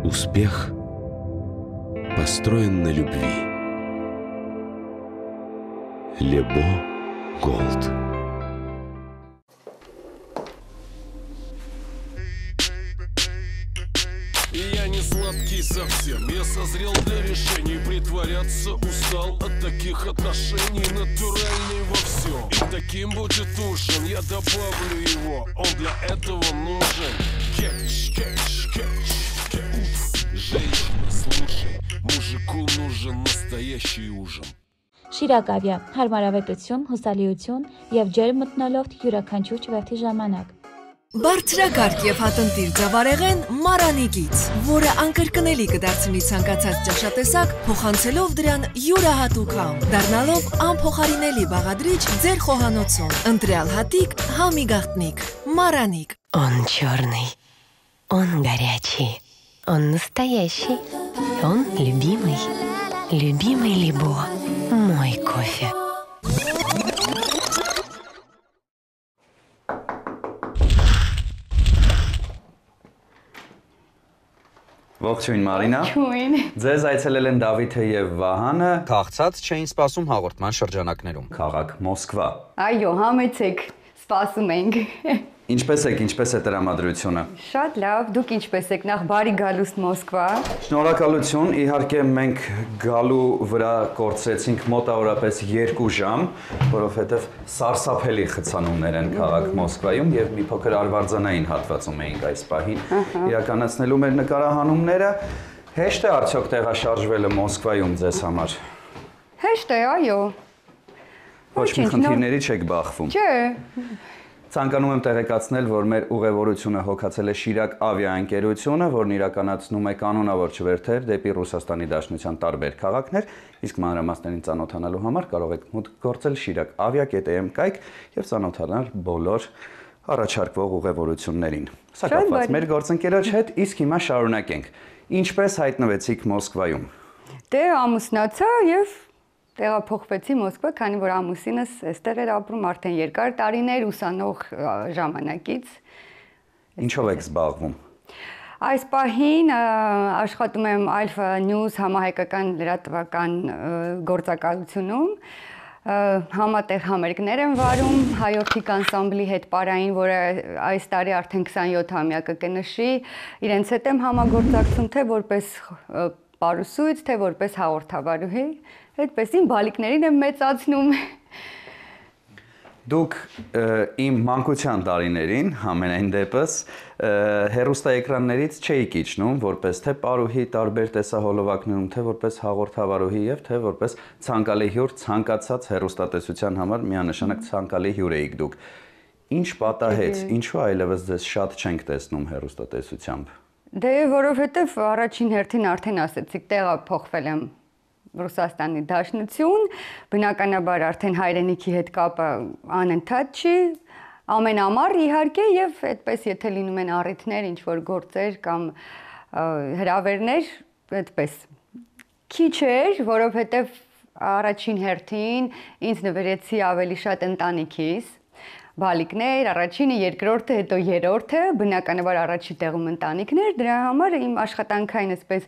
Успех построен на любви. Лебо Голд. Я не сладкий совсем, я созрел для решений. Притворяться устал от таких отношений. Натуральный во всем, и таким будет ужин. Я добавлю его, он для этого нужен. Кетч, кетч, кетч, кетч. Женщина, слушай, мужику нужен настоящий ужин. Շիրակավյա, հարմարավետություն, հուսալիություն և ջերմ մթնոլորտ յուրաքանչյուր չվերթի ժամանակ։ Բարձրակարգ և հատնտիր ձավարեղեն Մարանիկից, որը անկրկնելի կդարձնի ցանկացած ճաշատեսակ, փոխանցելով դրան յուրահատուկ համ, դառնալով անփոխարինելի բաղադրիչ ձեր խոհանոցում։ Ընտրյալ հատիկ, համի գաղտնիք, Мараник. Он черный, он горячий, он настоящий, он любимый, любимый Лебо, мой кофе. Ողջույն Մարինա։ Ողջույն։ Ձեզ այցելել են Դավիթը եւ Վահանը։ Քաղցած չէին սպասում հաղորդման շրջանակներում։ Քաղաք Մոսկվա։ Այո, համեցեք, սպասում ենք։ Ինչպես է տրամադրությունը։ Շատ լավ, դուք ինչպես եք, նախ բարի գալուստ Մոսկվա։ Շնորհակալություն, իհարկե մենք գալու վրա կորցրեցինք մոտավորապես 2 ժամ, որովհետեւ սարսափելի խցանումներ են քաղաք Մոսկվայում եւ մի փոքր արվարձանային հատվածում էինք այս պահին իրականացնելու մեր նկարահանումները։ Հեշտ է արդյոք տեղաշարժվելը Մոսկվայում ձեզ համար։ Հեշտ է, այո։ Ոչ մի խնդիրների չեք բախվում։ Չէ։ Ցանկանում եմ տեղեկացնել, որ մեր ուղևորությունը հոգացել է Շիրակ ավիաընկերությունը, որն իրականացնում է կանոնավոր չվերթեր դեպի Ռուսաստանի Դաշնության տարբեր քաղաքներ, իսկ մանրամասներին ծանոթանալու համար կարող եք մուտք գործել Շիրակ avia.am կայք եւ ծանոթանալ բոլոր առաջարկվող ուղևորություններին։ Սա կապված մեր գործընկերոջ հետ, իսկ հիմա շարունակենք։ Ինչպես հայտնվեցիք Մոսկվայում։ Դե ամուսնացա եւ տեղափոխվեցի Մոսկվա, քանի որ ամուսինս այստեղ էր ապրում արդեն երկար տարիներ ուսանող ժամանակից։ Ինչով եք զբաղվում։ Այս պահին աշխատում եմ Alpha News համահայկական լրատվական գործակալությունում, համատեղ համերգներ եմ վարում հայօրթիկ անսամբլի հետ պարային, որը այս տարի արդեն 27-ամյակը կնշի, իրենց հետ եմ համագործակցում թե որպես պարուսույց, թե որպես հաղորդավարուհի, այդպես իմ բալիկներին եմ մեծացնում։ Դուք իմ մանկության տարիներին, ամենայն դեպս, հեռուստաէկրաններից չէիք իջնում, որպես թե պարուհի տարբեր տեսահոլովակներում, թե որպես հաղորդավարուհի եւ թե որպես ցանկալի հյուր, ցանկացած հեռուստատեսության համար միանշանակ ցանկալի հյուր էիք դուք։ Ինչ պատահեց, ինչու այլևս ձեզ շատ չենք տեսնում հեռուստատեսությամբ։ Դե որովհետեւ առաջին հերթին արդեն ասեցիք, տեղափոխվել եմ Ռուսաստանի Դաշնություն, բնականաբար արդեն հայրենիքի հետ կապը անընդհատ չի, ամեն ամառ իհարկե եւ այդպես եթե լինում են առիթներ, ինչ որ գործեր կամ հրավերներ, այդպես քիչ էր, որովհետեւ առաջին հերթին ինձ նվիրեցի ավելի շատ ընտանիքիս, բալիկներ, առաջինը, երկրորդը, հետո երրորդը, բնականաբար առաջի տեղում ընտանիքներ, դրա համար իմ աշխատանքային այսպես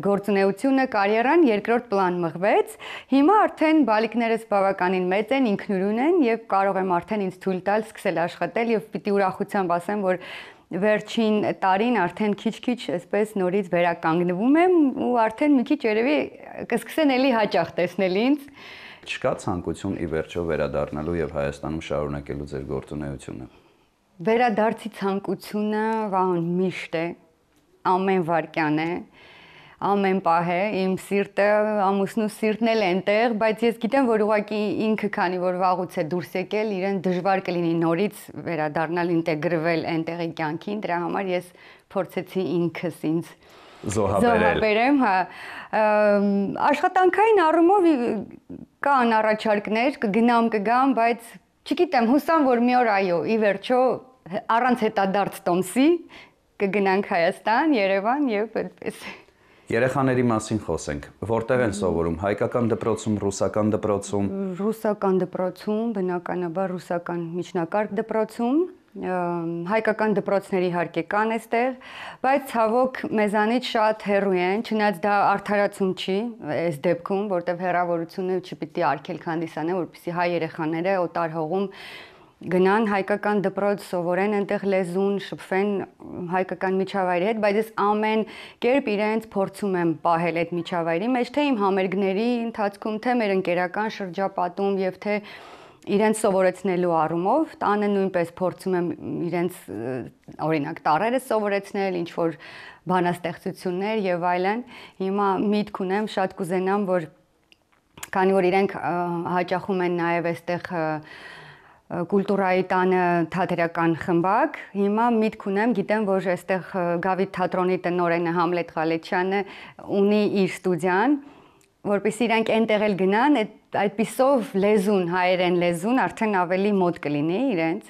գործունեությունը, կարիերան երկրորդ պլան մղվեց։ Հիմա արդեն բալիկներս բավականին մեծ են, ինքնուրույն են եւ կարող եմ արդեն ինձ թույլ տալ սկսել աշխատել եւ պիտի ուրախությամբ ասեմ, որ վերջին տարին արդեն քիչ-քիչ այսպես նորից վերականգնվում եմ ու արդեն մի քիչ երևի կսկսեն էլի հաճախ տեսնել ինձ։ Չկա ցանկություն ի վերջո վերադառնալու եւ Հայաստանում շարունակելու ձեր գործունեությունը։ Վերադարձի ցանկությունը Վահան միշտ է, ամեն վարքյան է, ամեն պահ է, իմ սիրտը, ամուսնու սիրտն էլ այնտեղ, բայց ես գիտեմ, որ ուղղակի ինքը քանի որ վաղուց է դուրս եկել, իրեն դժվար կլինի նորից վերադառնալ, ինտեգրվել այնտեղի կյանքին, դրա համար ես փորձեցի ինքս ինձ զոհաբերեմ, հա, աշխատանքային առումով կան առաջարկներ, կգնամ, կգամ, բայց Չգիտեմ, հուսամ, որ մի օր այո, ի վերջո առանց հետադարձ տոմսի կգնանք Հայաստան, Երևան եւ այդպես։ Երեխաների մասին խոսենք։ Որտեղ են սովորում, հայկական դպրոցում, ռուսական դպրոցում։ Ռուսական դպրոցում, բնականաբար ռուսական միջնակարգ դպրոցում, հայկական դպրոցների իհարկե կան այստեղ, բայց ցավոք մեզանից շատ հեռու են, չնայած դա արդարացում չի այս դեպքում, որտեղ հեռավորությունը չպիտի արգելք հանդիսանեն, որպեսզի հայ երեխաները օտար հողում գնան հայկական դպրոց, սովորեն այնտեղ լեզուն, շփվեն հայկական միջավայրի հետ, բայց ես ամեն կերպ իրենց փորձում եմ պահել այդ միջավայրի մեջ, թե իմ համերգների ընթացքում, թե մեր ընկերական շրջապատում եւ թե իրենց սովորեցնելու առումով, տանը նույնպես փորձում եմ իրենց օրինակ տառերը սովորեցնել, ինչ որ բանաստեղծություններ եւ այլն։ Հիմա միտք ունեմ, շատ կուզենամ, որ քանի որ իրենք հաճախում են նաեւ այստեղ կուլտուրայի տանը թատերական խմբակ, հիմա միտք ունեմ, գիտեմ, որ այստեղ Գավիթ թատրոնի տնօրենը Համլետ Ղալեչյանը ունի իր ստուդիան, որպեսզի իրանք այնտեղ էլ գնան, այդպիսով լեզուն, հայերեն լեզուն արդեն ավելի մոտ կլինի իրենց,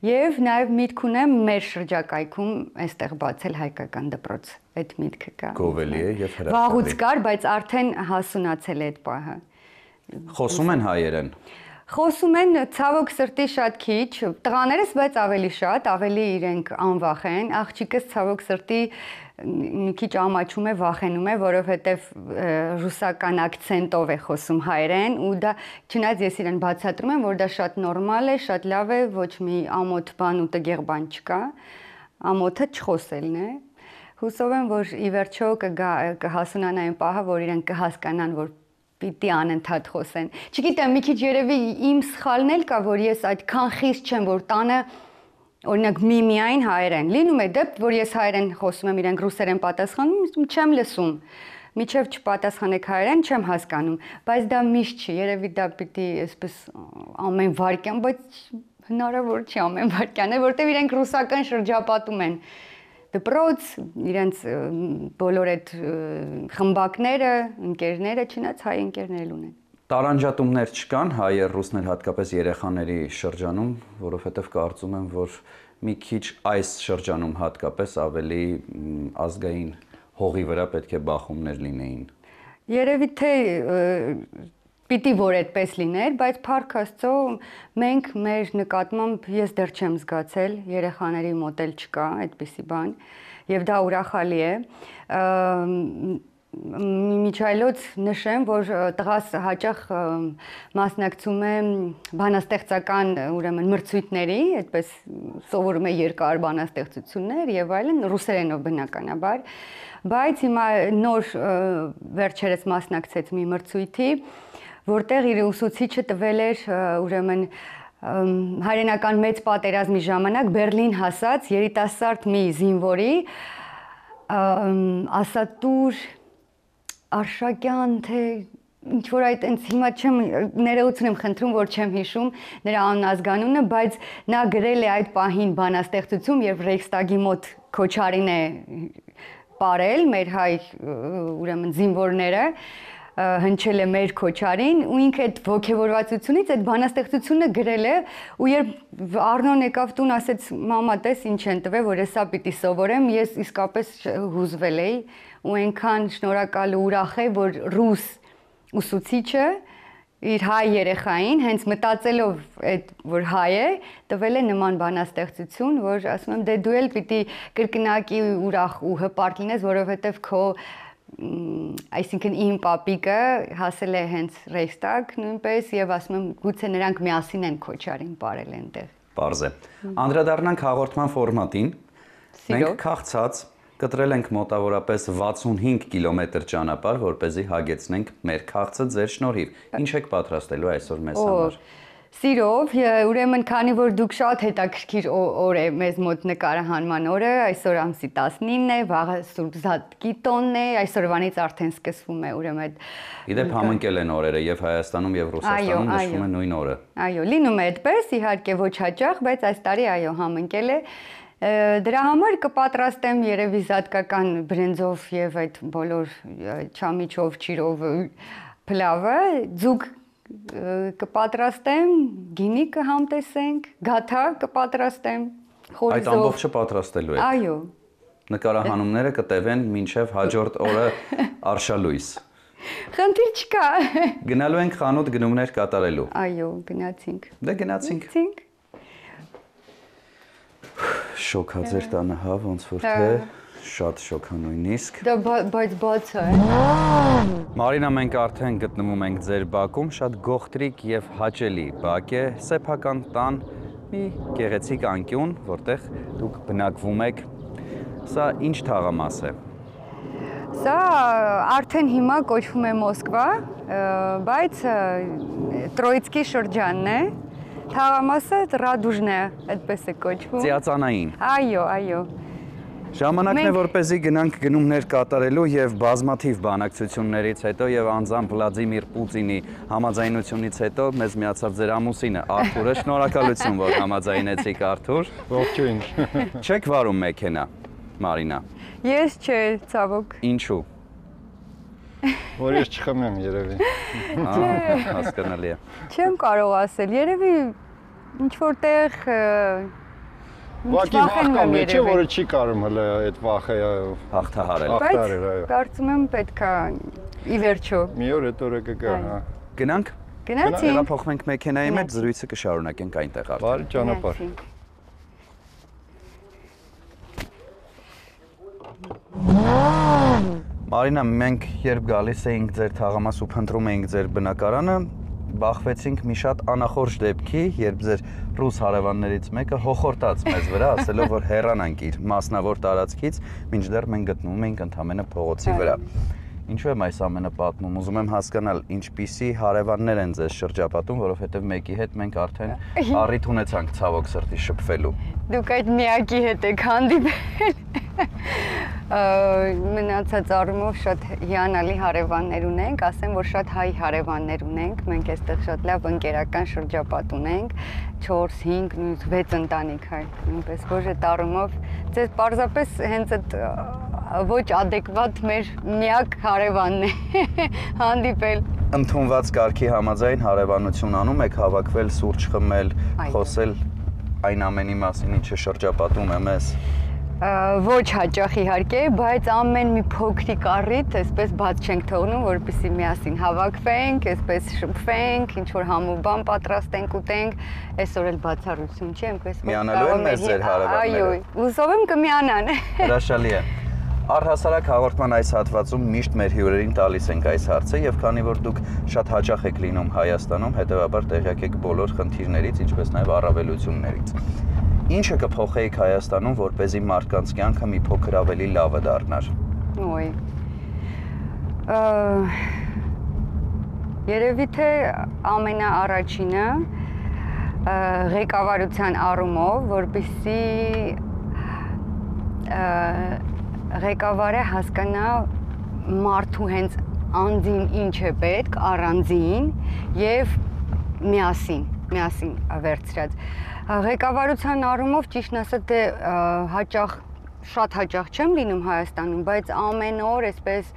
եւ նաեւ միտք ունեմ մեր շրջակայքում այստեղ բացել հայկական դպրոց, այդ միտքը կա։ Գովելի է եւ հրաշալի։ Վաղուց կար, բայց արդեն հասունացել է այդ պահը։ Խոսում են հայերեն։ Խոսում են ցավոք սրտի շատ քիչ, տղաներս բայց ավելի շատ, ավելի իրենք անվախ են, աղջիկս ցավոք սրտի մի քիչ ամաչում է, վախենում է, որովհետև ռուսական ակցենտով է խոսում հայերեն ու դա չնայած ես իրեն բացատրում եմ, որ դա շատ նորմալ է, շատ լավ է, ոչ մի ամոթ բան ու տգեղ բան չկա, ամոթը չխոսելն է։ Հուսով եմ, որ ի վերջո կհասունանա այն պահը, որ իրենք կհասկանան, որ պիտի անընդհատ խոսեն։ Չգիտեմ, մի քիչ երևի իմ սխալն էլ կա, որ ես այդքան խիստ չեմ, որ տանը օրինակ միայն հայերեն։ Լինում է դեպք, որ ես հայերեն խոսում եմ, իրենք ռուսերեն պատասխանում, չեմ լսում։ Միջև չպատասխանեք հայերեն, չեմ հասկանում, բայց դա միշտ չի, երևի դա պիտի այսպես ամեն վարքյան, բայց հնարավոր չի ամեն վարքյանը, որտեղ իրենք ռուսական շրջապատում են։ Դպրոց, իրենց բոլոր այդ խմբակները, ընկերները, չնայած հայ ընկերներ ունեն։ Տարանջատումներ չկան հայեր, ռուսներ, հատկապես երեխաների շրջանում, որովհետև կարծում եմ, որ մի քիչ այս շրջանում հատկապես ավելի ազգային հողի վրա պետք է բախումներ լինեին։ Երևի թե պիտի որ այդպես լիներ, բայց փառք Աստծո մենք մեր նկատմամբ ես դեռ չեմ զգացել, երեխաների մոտ էլ չկա այդպիսի բան, եւ դա ուրախալի է։ Միջայլոց նշեմ, որ տղաս հաճախ մասնակցում է բանաստեղծական, ուրեմն մրցույթների, այդպես սովորում է երկար բանաստեղծություններ եւ այլն, ռուսերենով բնականաբար, բայց հիմա նոր վերջերս մասնակցեց մի մրցույթի, որտեղ իր ուսուցիչը տվել էր ուրեմն հայրենական մեծ պատերազմի ժամանակ Բերլին հասած երիտասարդ մի զինվորի Ասատուր Արշակյան թե ինչ որ այդ այնց հիմա չեմ ներողություն եմ խնդրում, որ չեմ հիշում նրա անազգանունը, բայց նա գրել է այդ պահին բանաստեղծություն, երբ Ռեյքստագի մոտ Քոչարին է ապարել մեր հայ ուրեմն զինվորները հնչել է մեր Քոչարին ու ինքը այդ ողջավորվածությունից այդ բանաստեղծությունը գրել է ու երբ Արնոն եկավ տուն ասեց մամա տես ինչ են տվել որ ես սա պիտի սովորեմ ես իսկապես հուզվել էի ու այնքան շնորհակալ ու ուրախ եմ որ ռուս ուսուցիչը իր հայ երեխային հենց մտածելով այդ որ հայ է տվել է նման բանաստեղծություն որ ասում եմ դե դու էլ պիտի կրկնակի ուրախ ու հպարտ լինես որովհետև քո այսինքն իմ պապիկը հասել է հենց Ռեյքստագ նույնպես եւ ասում եմ գուցե նրանք միասին են Քոչարին ապարել այնտեղ Պարզ է անդրադառնանք հաղորդման ֆորմատին մենք քաղցած կտրել ենք մոտավորապես 65 կիլոմետր ճանապարհ, որպեսզի հագեցնենք մեր քաղցը ձեր շնորհիվ։ Ինչ եք պատրաստելու այսօր մեզ համար։ Սիրով, ուրեմն քանի որ դուք շատ հետաքրքիր օր է մեզ մոտ նկարահանման օրը, այսօր ամսի 19-ն է, վաղը Սուրբ Զատկի տոնն է, այսօրվանից արդեն սկսվում է ուրեմն այդ Իդեպ համընկել են օրերը եւ Հայաստանում եւ Ռուսաստանում նշվում է նույն օրը։ Այո, լինում է այդպես, իհարկե ոչ հաճախ, բայց այս տարի այո համընկել է։ Դրա համար կպատրաստեմ երևի զատկական բրենձով եւ այդ բոլոր չամիչով, ճիրով փլավը, ձուկ կպատրաստեմ, գինի կհամտեսենք, գաթա կպատրաստեմ, խորզով։ Այդ ամբողջը պատրաստելու եք։ Այո։ Նկարահանումները կտևեն մինչև հաջորդ օրը արշալույս։ Խնդիր չկա։ Գնալու ենք խանութ գնումներ կատարելու։ Այո, գնացինք։ Դե գնացինք։ Շոքած էր տանը, հա, ոնց որ թե շատ շոքա նույնիսկ։ Դա բայց բաց է։ Մարինա, մենք արդեն գտնվում ենք ձեր բակում, շատ գողտրիկ եւ հաճելի բակ է, սեփական տան մի գեղեցիկ անկյուն, որտեղ դուք բնակվում եք։ Սա ինչ թաղամաս է։ Սա արդեն հիմա կոչվում է Մոսկվա, բայց Տրոյցկի շրջանն է։ Թաղամասը Ռադուժն է, այդպես է կոչվում։ Ծիածանային։ Այո։ Ժամանակն է, որպեսզի գնանք գնումներ կատարելու եւ բազմաթիվ բանակցություններից հետո եւ անձամբ Վլադիմիր Պուտինի համաձայնությունից հետո մեզ միացավ ձեր ամուսինը Արթուրը։ Շնորհակալություն, որ համաձայնեցիք, Արթուր։ Ողջույն։ Չեք վարում մեքենա, Մարինա։ Ես չէ, ցավոք։ Ինչու։ Որ ես չխմեմ երևի։ Հասկանալի է։ Չեմ կարող ասել, երևի ինչ որտեղ Ուղղակի վախկան մեջ է, որը չի կարում հələ այդ վախը հաղթահարել։ Հաղթահարել, այո։ Կարծում եմ պետք է ի վերջո։ Մի օր այդ օրը կգա, հա։ Գնանք։ Գնացինք։ Եվ փոխվենք մեքենայի մեջ, զրույցը կշարունակենք այնտեղ արդեն։ Բարի ճանապարհ։ Մարինա, մենք երբ գալիս էինք ձեր թաղամաս ու փնտրում էինք ձեր բնակարանը, բախվեցինք մի շատ անախորժ դեպքի, երբ ձեր ռուս հարևաններից մեկը հոխորտաց մեզ վրա, ասելով, որ հեռանանք իր մասնավոր տարածքից, մինչդեռ մենք գտնվում էինք ընդամենը փողոցի վրա։ Ինչու եմ այս ամենը պատմում, ուզում եմ հասկանալ, ինչպիսի հարևաններ են ձեզ շրջապատում, որովհետև մեկի հետ մենք արդեն առիթ ունեցանք ցավոք սրտի շփվելու։ Դուք այդ միակի հետ եք հանդիպել։ Մնացած առումով շատ հիանալի հարևաններ ունենք, ասեմ, որ շատ հայ հարևաններ ունենք, մենք այստեղ շատ լավ ընկերական շրջապատ ունենք, 4, 5, 6 ընտանիք հայ, նույնպես որ այդ առումով ձեզ պարզապես հենց այդ ոչ adekvat մեր միակ հարևանն է հանդիպել։ Ընդունված կարգի համաձայն հարևանություն անում եք, հավաքվել, սուրճ խմել, խոսել այն ամենի մասին, ինչը շրջապատում է մեզ։ Ոչ հաճախ իհարկե, բայց ամեն մի փոքրիկ առիթ այսպես բաց չենք թողնում, որպեսզի միասին հավաքվենք, այսպես շփվենք, ինչ որ համով բան պատրաստենք, ուտենք, այսօր էլ բացառություն չի, այնպես որ միանալու են մեզ ձեր հարևանները։ Այո, հուսով եմ կմիանան։ Հրաշալի է։ Առհասարակ հաղորդման այս հատվածում միշտ մեր հյուրերին տալիս ենք այս հարցը եւ քանի որ դուք շատ հաճախ եք լինում Հայաստանում, հետեւաբար տեղյակ եք բոլոր խնդիրներից, ինչպես նաեւ առավելություններից։ Ինչը կփոխեիք Հայաստանում, որպեսզի մարդկանց կյանքը մի փոքր ավելի լավը դառնար։ Ոյ։ Երևի թե ամենաառաջինը ղեկավարության առումով, որպեսզի ղեկավարը հասկանա մարդու հենց անձին ինչ է պետք, առանձին եւ միասին վերցրած։ Ղեկավարության առումով ճիշտն ասած դե շատ հաճախ չեմ լինում Հայաստանում, բայց ամեն օր այսպես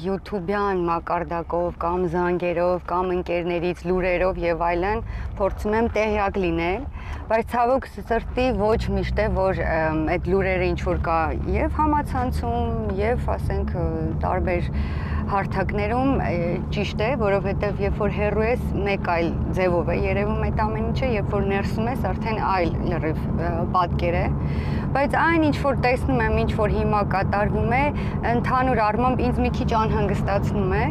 YouTube-յան մակարդակով կամ զանգերով կամ ընկերներից լուրերով եւ այլն փորձում եմ տեղյակ լինել, բայց ցավոք սրտի ոչ միշտ է որ այդ լուրերը ինչ որ կա եւ համացանցում եւ ասենք տարբեր հարթակներում ճիշտ է, որովհետեւ երբ որ հեռու ես մեկ այլ ձևով է երևում այդ ամեն ինչը, երբ որ ներսում ես արդեն այլ լրիվ պատկեր է, բայց այն ինչ որ տեսնում եմ, ինչ որ հիմա կատարվում է, ընդհանուր առմամբ ինձ մի քիչ անհանգստացնում է։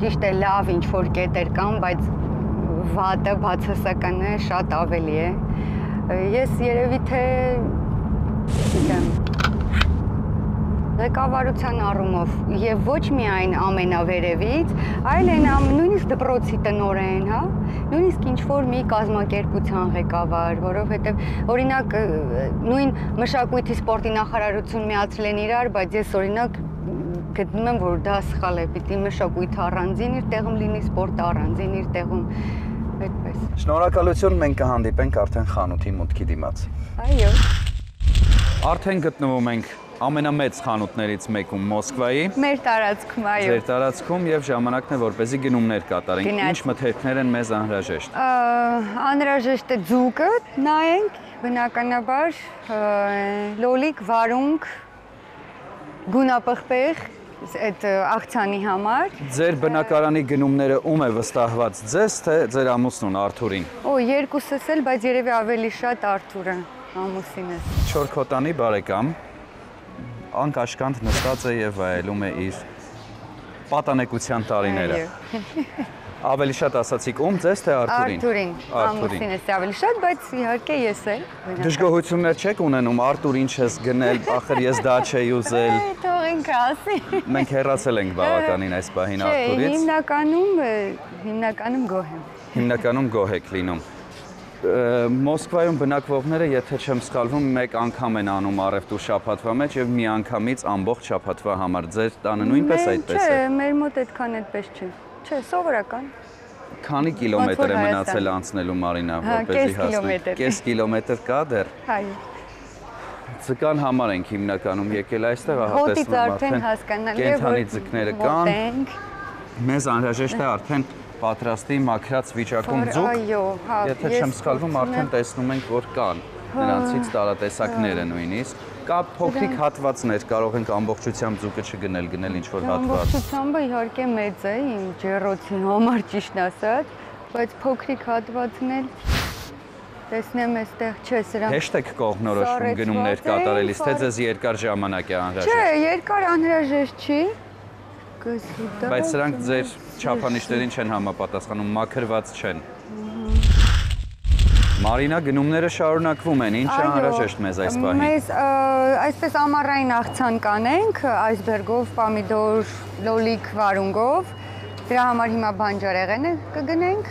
Ճիշտ է, լավ ինչ որ կետեր կան, բայց վատը բացասականը շատ ավելի է։ Ես երևի թե գիտեմ ղեկավարության առումով եւ ոչ միայն ամենավերևից, այլ այն նույնիսկ դպրոցի տնօրեն, հա, նույնիսկ ինչ որ մի կազմակերպության ղեկավար, որովհետեւ օրինակ նույն մշակույթի սպորտի նախարարություն միացրել են իրար, բայց ես օրինակ գտնում եմ որ դա սխալ է, պիտի մշակույթը առանձին իր տեղում լինի, սպորտը առանձին իր տեղում, այդպես։ Շնորհակալություն, մենք կհանդիպենք արդեն խանութի մուտքի դիմաց։ Այո։ Արդեն գտնվում ենք ամենամեծ խանութներից մեկում Մոսկվայի։ Մեր տարածքում, այո։ Ձեր տարածքում եւ ժամանակն է որպեսզի գնումներ կատարենք։ Ինչ մթերքներ են մեզ անհրաժեշտ։ Անհրաժեշտ է ձուկը նայենք, բնականաբար լոլիկ, վարունգ, գունապղպեղ, այդ աղցանի համար։ Ձեր բնակարանի գնումները ում է վստահված, ձեզ թե ձեր ամուսնուն Արթուրին։ Երկուսս էլ, բայց երևի ավելի շատ Արթուրը, ամուսինս։ Չորքոտանի բարեկամ անկաշկանդ նստած է եւ վայելում է իր պատանեկության տարիները։ Ավելի շատ ասացիք ում ձեզ թե Արթուրին։ Ամուսինս ավելի շատ, բայց իհարկե ես էլ։ Դժգոհություններ չեք ունենում Արթուր ինչ ես գնել, ախր ես դա չէի ուզել։ Թող ինքը ասի։ Մենք հեռացել ենք բավականին այս պահին Արթուրից։ Հիմնականում գոհ եմ։ Հիմնականում գոհ եք լինում։ Մոսկվայում բնակվողները, եթե չեմ սխալվում, մեկ անգամ են անում առևտուր շաբաթվա մեջ եւ մի անգամից ամբողջ շաբաթվա համար։ Ձեր տանը նույնպես այդպես է։ Չէ, մեր մոտ այդքան այդպես չէ։ Չէ, սովորական։ Քանի կիլոմետր է մնացել անցնելու Մարինա, որպեսզի հասնենք։ Կես կիլոմետր կա դեռ։ Այո։ Ձկան համար ենք հիմնականում եկել այստեղ, ահա տեսնում արդեն հասկանալի է, որ կենդանի ձկները կան։ Մեզ անհրաժեշտ է արդեն պատրաստի մաքրած վիճակում ձուկ։ Այո, հա։ Եթե չեմ սխալվում, արդեն տեսնում ենք, որ կան նրանցից տարատեսակները նույնիսկ։ Կա փոքրիկ հատվածներ, կարող ենք ամբողջությամբ ձուկը չգնել, գնել ինչ-որ հատված։ Ամբողջությամբ իհարկե մեծ է, իմ ջեռոցի համար ճիշտ ասած, բայց փոքրիկ հատվածներ տեսնեմ այստեղ, չէ, սրանք։ Հեշտ եք կողմնորոշվում գնումներ կատարելիս, թե ձեզ երկար ժամանակ է անհրաժեշտ։ Չէ, երկար անհրաժեշտ չի։ Բայց սրանք ձեր չափանիշներին չեն համապատասխանում, մաքրված չեն։ Մարինա, գնումները շարունակվում են, ինչ է անհրաժեշտ մեզ այս պահին։ Մեզ այսպես ամառային աղցան կանենք, այսբերգով, պամիդոր, լոլիկ, վարունգով։ Դրա համար հիմա բանջարեղենը կգնենք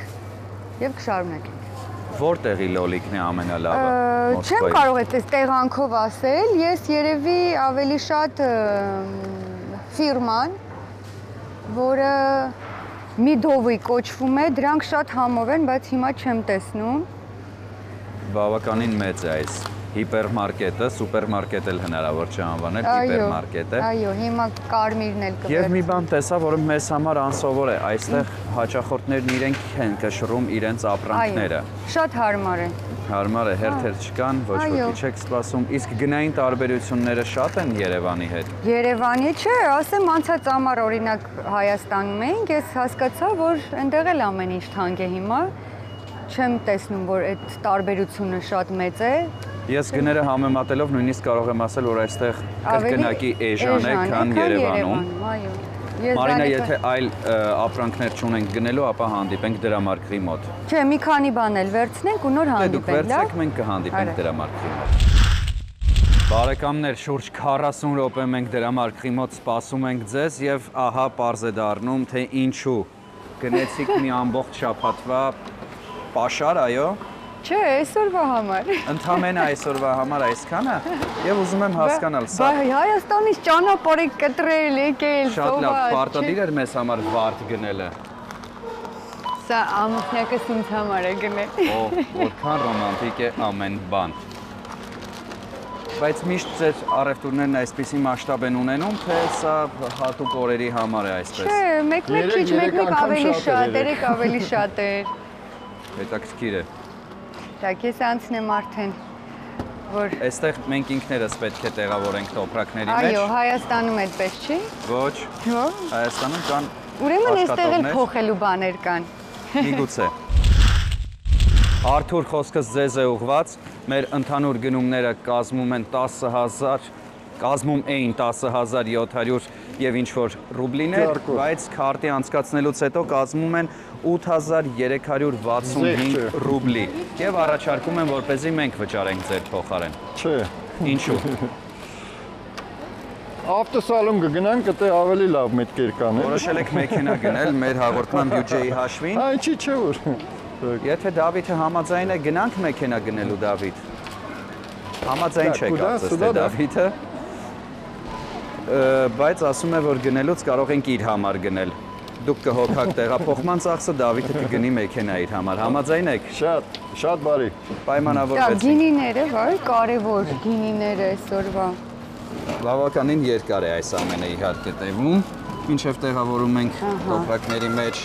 եւ կշարունակենք։ Որտեղի լոլիկն է ամենալավը Մոսկվայում։ Չեմ կարող այդպես տեղանքով ասել, ես երևի ավելի շատ ֆիրման, որը Միդովի կոչվում է, դրանք շատ համով են, բայց հիմա չեմ տեսնում։ Բավականին մեծ է այս հիպերմարկետը, սուպերմարկետ էլ հնարավոր չէ անվանել, հիպերմարկետ է։ Այո, հիմա կարմիրն էլ կվերցնեմ։ Եվ մի բան տեսա, որը մեզ համար անսովոր է, այստեղ հաճախորդներն իրենք են կշռում իրենց ապրանքները։ Շատ հարմար է։ Հարմար է, հերթեր չկան, ոչ ոքի չեք սպասում։ Իսկ գնային տարբերությունները շատ են Երևանի հետ։ Երևանի չէ, ասեմ անցած ամառ օրինակ Հայաստանում էինք, ես հասկացա, որ այնտեղ էլ ամեն ինչ թանկ է հիմա։ Չեմ տեսնում, որ այդ տարբերությունը շատ մեծ է։ Ես գները համեմատելով նույնիսկ կարող եմ ասել, որ այստեղ կրկնակի էժան է, քան Երևանում։ Մարինա, եթե այլ ապրանքներ չունենք գնելու, ապա հանդիպենք դրամարկղի մոտ։ Չէ, մի քանի բան էլ վերցնենք ու նոր հանդիպենք, լավ։ Դուք վերցրեք, մենք կհանդիպենք դրամարկղի մոտ։ Բարեկամներ, շուրջ 40 րոպե մենք դրամարկղի մոտ սպասում ենք ձեզ եւ ահա պարզ է դառնում, թե ինչու գնեցիք մի ամբողջ շաբաթվա պաշար, այո։ Չէ, այսօրվա համար։ Ընդամենը այսօրվա համար այսքանը եւ ուզում եմ հասկանալ, սա Հայաստանից ճանապարհ եք կտրել, եկել, շատ լավ, պարտադիր էր մեզ համար վարդ գնելը։ Սա ամուսնյակս ինձ համար է գնել։ Օհ, որքան ռոմանտիկ է ամեն բան։ Բայց միշտ ձեր առևտուրներն այսպիսի մասշտաբ են ունենում, թե սա հատուկ օրերի համար է այսպես։ Չէ, մեկ-մեկ քիչ, մեկ-մեկ ավելի շատ, երեք ավելի շատ էր։ Հետաքրքիր է։ Так, ես անցնեմ արդեն, որ Այստեղ մենք ինքներս պետք է տեղավորենք տոպրակների մեջ։ Այո, Հայաստանում այդպես չի։ Ոչ։ Հո։ Հայաստանում կան Ուրեմն այստեղ էլ փոխելու բաներ կան։ Միգուցե։ Արթուր, խոսքս ձեզ է ուղված, մեր ընդհանուր գնումները կազմում էին 10,700 եւ ինչ-որ ռուբլիներ, բայց քարտի անցկացնելուց հետո կազմում են 8365 ռուբլի եւ առաջարկում են, որպեսզի մենք վճարենք ձեր փոխարեն։ Չէ։ Ինչու։ Ավտոսալոն կգնանք, դե ավելի լավ մտքեր կան։ Որոշել եք մեքենա գնել մեր հաղորդման բյուջեի հաշվին։ Ինչի՞ չէ որ։ Եթե Դավիթը համաձայն է, գնանք մեքենա գնելու Դավիթ։ Համաձայն չէ կարծես թե Դավիթը։ Բայց ասում է, որ գնելուց կարող ենք իր համար գնել։ Դուք կհոգաք տեղափոխման ծախսը, Դավիթը կգնի մեքենա իր համար։ Համաձայն եք։ Շատ բարի։ Պայմանավորվեցինք։ Գինիները, վայ, կարևոր գինիները այսօրվա։ Բավականին երկար է այս ամենը իհարկե տևում, մինչև տեղավորում ենք տոպրակների մեջ։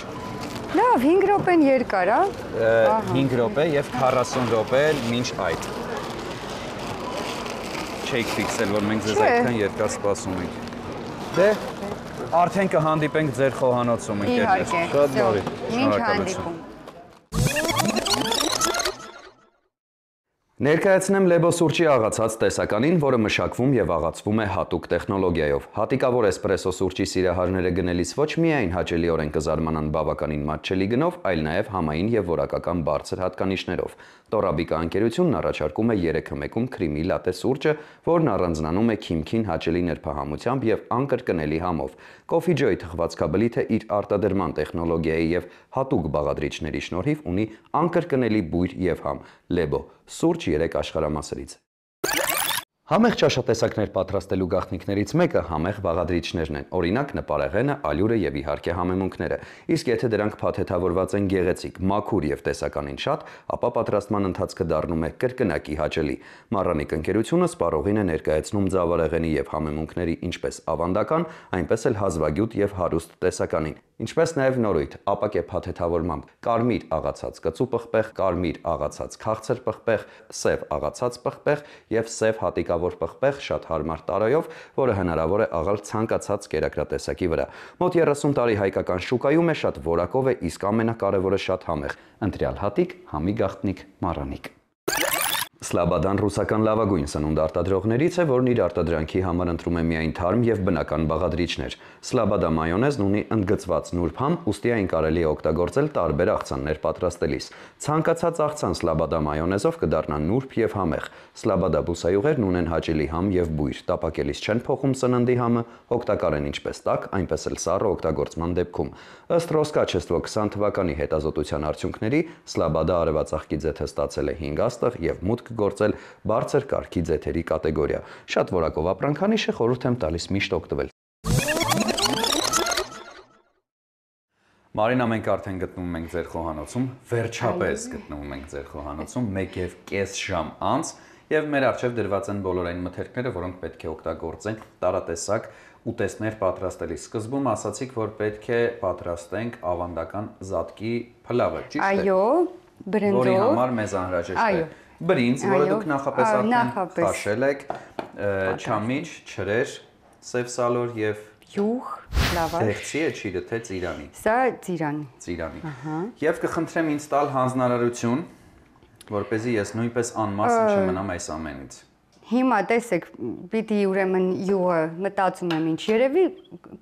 Լավ, 5 րոպեն երկար, հա։ 5 րոպե եւ 40 րոպե մինչ այդ։ Չեք ֆիքսել, որ մենք ձեզ այդքան երկար սպասում ենք։ Դե, արդեն կհանդիպենք ձեր խոհանոցում, ընկերներ։ Շատ բարի։ Մինչ հանդիպում։ Ներկայացնեմ Լեբո սուրճի աղացած տեսականին, որը մշակվում եւ աղացվում է հատուկ տեխնոլոգիայով։ Հատիկավոր էսպրեսո սուրճի սիրահարները գնելիս ոչ միայն հաճելիորեն կզարմանան բավականին մատչելի գնով, այլ նաեւ համային եւ որակական բարձր հատկանիշներով։ Տորաբիկա ընկերությունն առաջարկում է 3-ում քրիմի լատե սուրճը, որն առանձնանում է քիմքին հաճելի նրբահամությամբ եւ անկրկնելի համով։ Coffee Joy թխվածքաբլիթը իր արտադրման տեխնոլոգիայի եւ հատուկ բաղադրիչների շնորհիվ ունի անկրկնելի բույր եւ համ։ Լեբո սուրճ 3 աշխարհամասերից։ Համեղ ճաշատեսակներ պատրաստելու գաղտնիքներից մեկը համեղ բաղադրիչներն են, օրինակ նպարեղենը, ալյուրը եւ իհարկե համեմունքները։ Իսկ եթե դրանք փաթեթավորված են գեղեցիկ, մաքուր եւ տեսականին շատ, ապա պատրաստման ընթացքը դառնում է կրկնակի հաճելի։ Մառանիկ ընկերությունը սպառողին է ներկայացնում ձավարեղենի եւ համեմունքների ինչպես ավանդական, այնպես էլ հազվագյուտ եւ հարուստ տեսականին, ինչպես նաեւ նորույթ, ապակե փաթեթավորմամբ, կարմիր աղացած կծու պղպեղ, կարմիր աղացած քաղցր պղպեղ, սև աղացած պղպեղ եւ սև հատիկավոր պղպեղ շատ հարմար տարայով, որը հնարավոր է աղալ ցանկացած կերակրատեսակի վրա։ Մոտ 30 տարի հայկական շուկայում է, շատ որակով է, իսկ ամենակարևորը շատ համեղ։ Ընտրյալ հատիկ, համի գաղտնիք, մառանիկ։ Սլաբադան ռուսական լավագույն սնունդ արտադրողներից է, որն իր արտադրանքի համար ընտրում է միայն թարմ եւ բնական բաղադրիչներ։ Սլաբադա մայոնեզն ունի ընդգծված նուրբ համ, ուստի այն կարելի է օգտագործել տարբեր աղցաններ պատրաստելիս։ Ցանկացած աղցան սլաբադա մայոնեզով կդառնա նուրբ եւ համեղ։ Սլաբադա բուսայուղերն ունեն հաճելի համ եւ բույր, տապակելիս չեն փոխում սննդի համը, օգտակար են ինչպես տաք, այնպես էլ սառը օգտագործման դեպքում։ Ըստ Ռոսկաչեստվո 20 թվականի հետազոտության արդյունքների, Սլաբադա արևածաղկի ձեթը ստացել է 5 աստղ եւ մուտք գործել բարձր կարգի ձեթերի կատեգորիա։ Շատ որակով ապրանքանիշը, խորհուրդ եմ տալիս միշտ օգտվել։ Մարինա, մենք արդեն գտնվում ենք ձեր խոհանոցում, վերջապես գտնվում ենք ձեր խոհանոցում 1.5 ժամ անց եւ մեր առջեւ դրված են բոլոր այն մթերքները, որոնք պետք է օգտագործենք տարատեսակ ուտեստներ պատրաստելիս։ Սկզբում ասացիք, որ պետք է պատրաստենք ավանդական զատկի փլավը, ճիշտ է։ Այո, բրինձով։ Որի համար մեզ անհրաժեշտ է բրինձ, որը դուք նախապես արդեն քաշել եք, չամիչ, չրեր, սև սալոր եւ յուղ, լավաշ։ Դեղցի է ճիրը թե ծիրանի։ Սա ծիրանի։ Ծիրանի։ Եվ կխնդրեմ ինձ տալ հանձնարարություն, որպեսզի ես նույնպես անմասն չմնամ այս ամենից։ Հիմա տեսեք, պիտի ուրեմն յուղը մտածում եմ ինչ երևի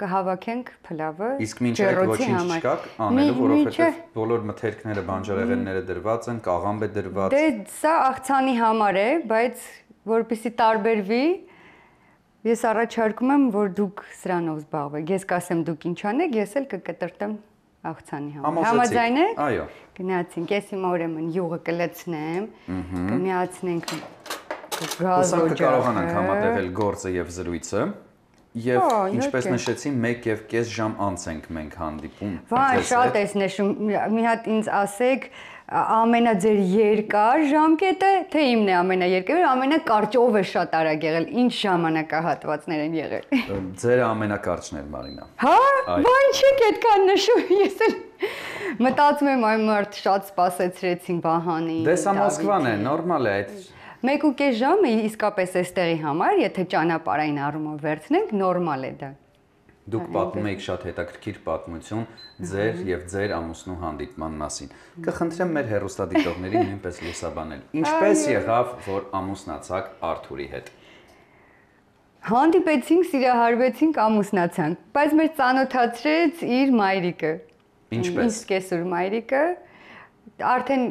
կհավաքենք փլավը։ Իսկ մինչ այդ ոչինչ չկա անելու, որովհետև բոլոր մթերքները, բանջարեղենները դրված են, կաղամբ է դրված։ Դե սա աղցանի համար է, բայց որպեսզի տարբերվի, ես առաջարկում եմ, որ դուք սրանով զբաղվեք։ Ես կասեմ դուք ինչ անեք, ես էլ կկտրտեմ աղցանի համար։ Համաձայն եք։ Այո։ Գնացինք, ես հիմա ուրեմն յուղը կլցնեմ, կմիացնենք Հուսանք կկարողանանք համատեղել գործը եւ զրույցը եւ ինչպես նշեցի 1.5 ժամ անց ենք մենք հանդիպում։ Վայ, շատ ես նշում, մի հատ ինձ ասեք, ամենա ձեր երկար ժամկետը, թե իմն է ամենաերկերը, ամենակարճով է շատ արագ եղել, ինչ ժամանակահատվածներ են եղել։ Ձերը ամենակարճն էր, Մարինա։ Հա, բան չեք այդքան նշում, ես էլ մտածում եմ այն մարդ շատ սպասեցրեցին Վահանին։ Դե սա Մոսկվան է, նորմալ է այդ 1.5 ժամը իսկապես էստեղի համար, եթե ճանապարհային առումով վերցնենք, նորմալ է դա։ Դուք պատմում եք շատ հետաքրքիր պատմություն ձեր եւ ձեր ամուսնու հանդիպման մասին։ Կխնդրեմ մեր հեռուստադիտողներին նույնպես լուսաբանել։ Ինչպես եղավ, որ ամուսնացաք Արթուրի հետ։ Հանդիպեցինք, սիրահարվեցինք, ամուսնացանք, բայց մեր ծանոթացրեց իր մայրիկը։ Ինչպես։ Իսկ այսօր մայրիկը արդեն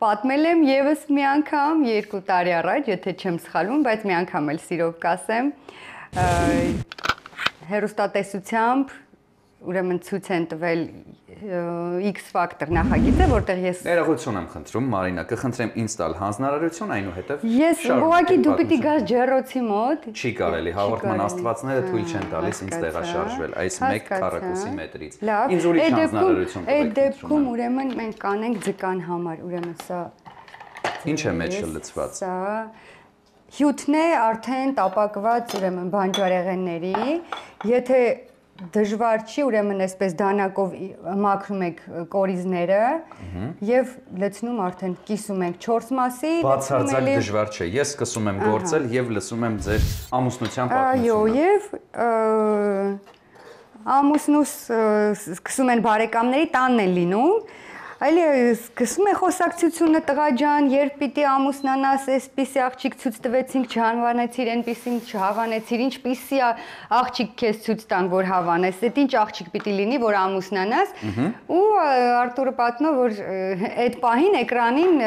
պատմել եմ եւս մի անգամ 2 տարի առաջ, եթե չեմ սխալվում, բայց մի անգամ էլ սիրով կասեմ, հեռուստատեսությամբ ուրեմն ցույց են տվել X Factor նախագիծը, որտեղ ես ներողություն եմ խնդրում, Մարինա, կխնդրեմ ինձ տալ հանձնարարություն, այնուհետև ես ուղղակի դու պիտի գաս ջեռոցի մոտ։ Չի կարելի, հաղորդման աստվածները թույլ չեն տալիս ինձ տեղաշարժվել այս 1 քառակուսի մետրից։ Ինձ ուրիշ հանձնարարություն տվեք։ Այդ դեպքում ուրեմն մենք կանենք ձկան համար, ուրեմն սա ինչ է մեջ լցված։ Սա հյութն է արդեն տապակված ուրեմն բանջարեղենների, եթե դժվար չի, ուրեմն այսպես դանակով մաքրում եք կորիզները եւ լցնում արդեն կիսում ենք 4 մասի։ Բացարձակ դժվար չէ։ Ես սկսում եմ գործել եւ լսում եմ ձեր ամուսնության պատմությունը։ Այո, եւ ամուսնուս սկսում են բարեկամների տանն են լինում։ Այլի սկսում է խոսակցությունը տղա ջան, երբ պիտի ամուսնանաս, այսպիսի աղջիկ ցույց տվեցինք, չհանվանեցիր, այնպիսին չհավանեցիր, ինչպիսի աղջիկ քեզ ցույց տանք, որ հավանես, այդ ինչ աղջիկ պիտի լինի, որ ամուսնանաս։ Ու Արտուրը պատմում որ այդ պահին էկրանին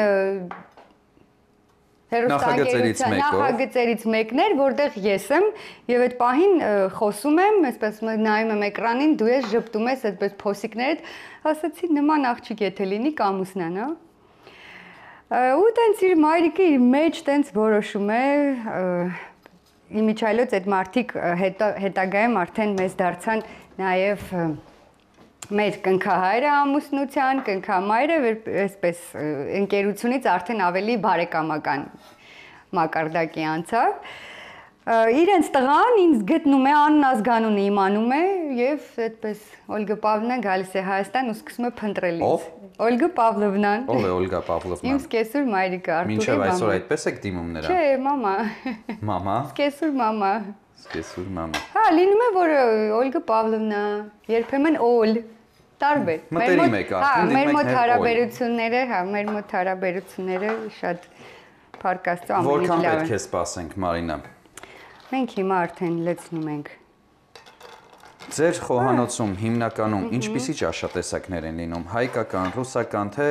նախագծերից մեկն էր, որտեղ ես եմ եւ այդ պահին խոսում եմ, այսպես նայում եմ էկրանին, դու ես ժպտում ես այդպես փոսիկներդ, ասացի նման աղջիկ եթե լինի կամուսնանա։ Ու տենց իր մայրիկը իր մեջ տենց որոշում է, իմիջայլոց այդ մարդիկ հետագայում արդեն մեզ դարձան նաեւ մեր կնքահայրը ամուսնության, կնքամայրը այսպես ընկերությունից արդեն ավելի բարեկամական մակարդակի անցավ։ Իրենց տղան ինձ գտնում է աննազգանունը իմանում է եւ այդպես Օլգա Պավլովնան գալիս է Հայաստան ու սկսում է փնտրել ինձ։ Օլգա Պավլովնան։ Ով է Օլգա Պավլովնան։ Իմ սկեսուր մայրիկը Արտուրի մամա։ Մինչև այսօր այդպես եք դիմում նրան։ Չէ, մամա։ Մամա։ Սկեսուր մամա։ Սկեսուր մամա։ Հա, լինում է որ Օլգա Պավլովնա, երբեմն Օլ տարբեր։ Մտերիմ եք արդեն, մեր մոտ հարաբերությունները, հա, մեր մոտ հարաբերությունները շատ փառքաստու ամենից լավ են։ Որքան պետք է սպասենք, Մարինա։ Մենք հիմա արդեն լցնում ենք։ Ձեր խոհանոցում հիմնականում ինչպիսի ճաշատեսակներ են լինում, հայկական, ռուսական, թե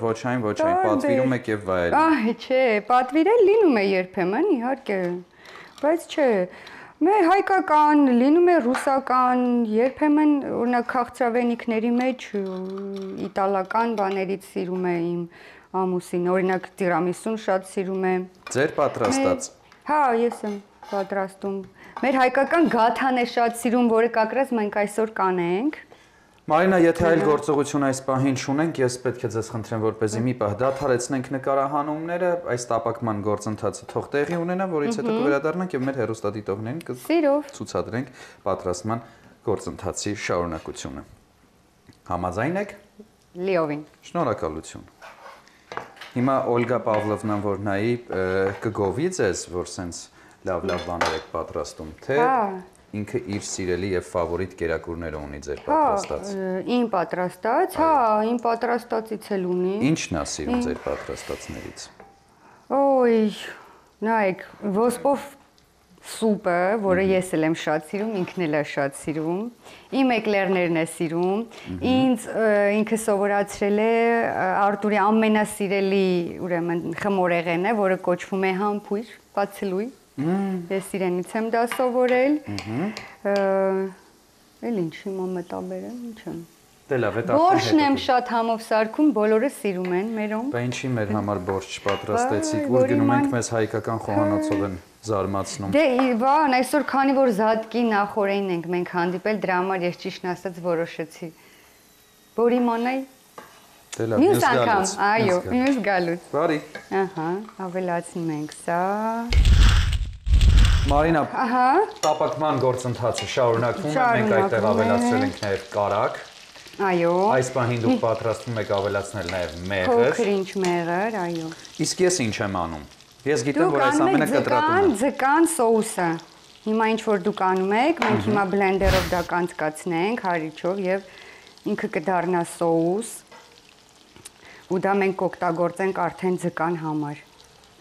ոչ այն, պատվիրում եք եւ վայելում։ Չէ, պատվիրել լինում է երբեմն, իհարկե, բայց չէ։ Մեր հայկական, լինում է ռուսական, երբեմն օրինակ քաղցրավենիքների մեջ իտալական բաներից սիրում է իմ ամուսին, օրինակ տիրամիսուն շատ սիրում է։ Ձեր պատրաստած։ Հա, ես եմ պատրաստում։ Մեր հայկական գաթան է շատ սիրում, որը կակրած մենք այսօր կանենք։ Մարինա, եթե այլ գործողություն այս պահին չունենք, ես պետք է ձեզ խնդրեմ, որպեսզի մի պահ դադարեցնենք նկարահանումները, այս տապակման գործընթացը թող տեղի ունենա, որից հետո կվերադառնանք եւ մեր հեռուստադիտողներին կցուցադրենք պատրաստման գործընթացի շարունակությունը։ Համաձայն եք։ Լիովին։ Շնորհակալություն։ Հիմա Օլգա Պավլովնան որ նայի կգովի ձեզ, որ սենց լավ բաներ եք պատրաստում, թե ինքը իր սիրելի եւ ֆավորիտ կերակուրները ունի ձեր պատրաստած։ Իմ պատրաստած, հա, իմ պատրաստածից էլ ունի։ Ինչն է սիրում ձեր պատրաստածներից։ Ոյ, նայեք, ոսպով սուպը, որը ես էլ եմ շատ սիրում, ինքն էլ է շատ սիրում։ Իմ էկլերներն է սիրում։ Ինձ ինքը սովորացրել է Արտուրի ամենասիրելի, ուրեմն, խմորեղենը, որը կոչվում է համբույր, բացելույթ։ Ես իրենից եմ դա սովորել։ Էլ ինչ հիմա մտաբերեմ, ինչ եմ։ Դե լավ, այդ Բորշն եմ շատ համով սարքում, բոլորը սիրում են մերում։ Բա ինչի մեր համար բորշ պատրաստեցիք, որ գնում ենք մեզ հայկական խոհանոցով են զարմացնում։ Դե Իվան, այսօր քանի որ Զատկի նախորդին ենք մենք հանդիպել, դրա համար ես ճիշտն ասած որոշեցի։ Որ իմանայի։ Դե լավ, մյուս գալուց։ Այո, մյուս գալուց։ Բարի։ Ահա, ավելացնում ենք սա։ Մարինա, տապակման գործընթացը շարունակվում է, մենք այդտեղ ավելացրել ենք նաև կարակ։ Այո։ Այս պահին դուք պատրաստվում եք ավելացնել նաև մեղր։ Փոքր ինչ մեղր, այո։ Իսկ ես ինչ եմ անում։ Ես գիտեմ, որ այս ամենը կտրատում է։ Ձկան սոուսը։ Հիմա ինչ որ դուք անում եք, մենք հիմա բլենդերով դա կանցկացնենք հարիչով եւ ինքը կդառնա սոուս։ Ու դա մենք կօգտագործենք արդեն ձկան համար։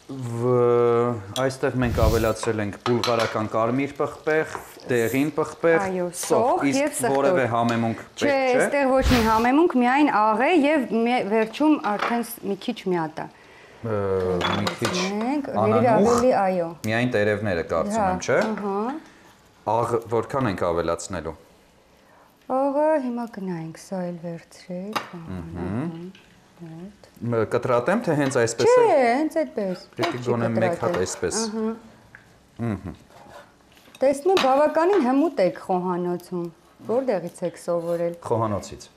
Այստեղ մենք ավելացրել ենք բուլղարական կարմիր պղպեղ, դեղին պղպեղ, սոխ, իսկ որևէ համեմունք պետք չէ։ Չէ, այստեղ ոչ մի համեմունք, միայն աղ է եւ վերջում արդեն մի քիչ մյատ է։ Մի քիչ անանուխ, այո։ Միայն տերևները կարծում եմ, չէ։ Աղ որքան ենք ավելացնելու։ Աղը հիմա գնայինք, սա էլ վերցրեք։ Կտրատեմ, թե հենց այսպես է։ Չէ, հենց այդպես։ Պետք գոնե մեկ հատ այսպես։ Տեսնում բավականին հմուտ եք խոհանոցում։ Որտեղից եք սովորել։ Խոհանոցից։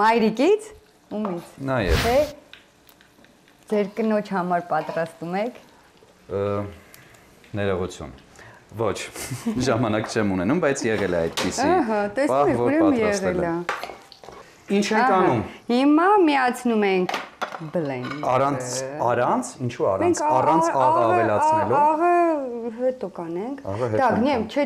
Մայրիկից։ Ումից։ Նաև։ Թե ձեր կնոջ համար պատրաստում եք։ Ներողություն։ Ոչ, ժամանակ չեմ ունենում, բայց եղել է այդպիսի։ Ահա, տեսնում եք, ուրեմն եղել է։ Ինչ ենք անում։ Հիմա միացնում ենք blend։ Առանց, ինչու առանց աղը ավելացնելով։ Աղը հետո կանենք։ Так, նեմ, չէ,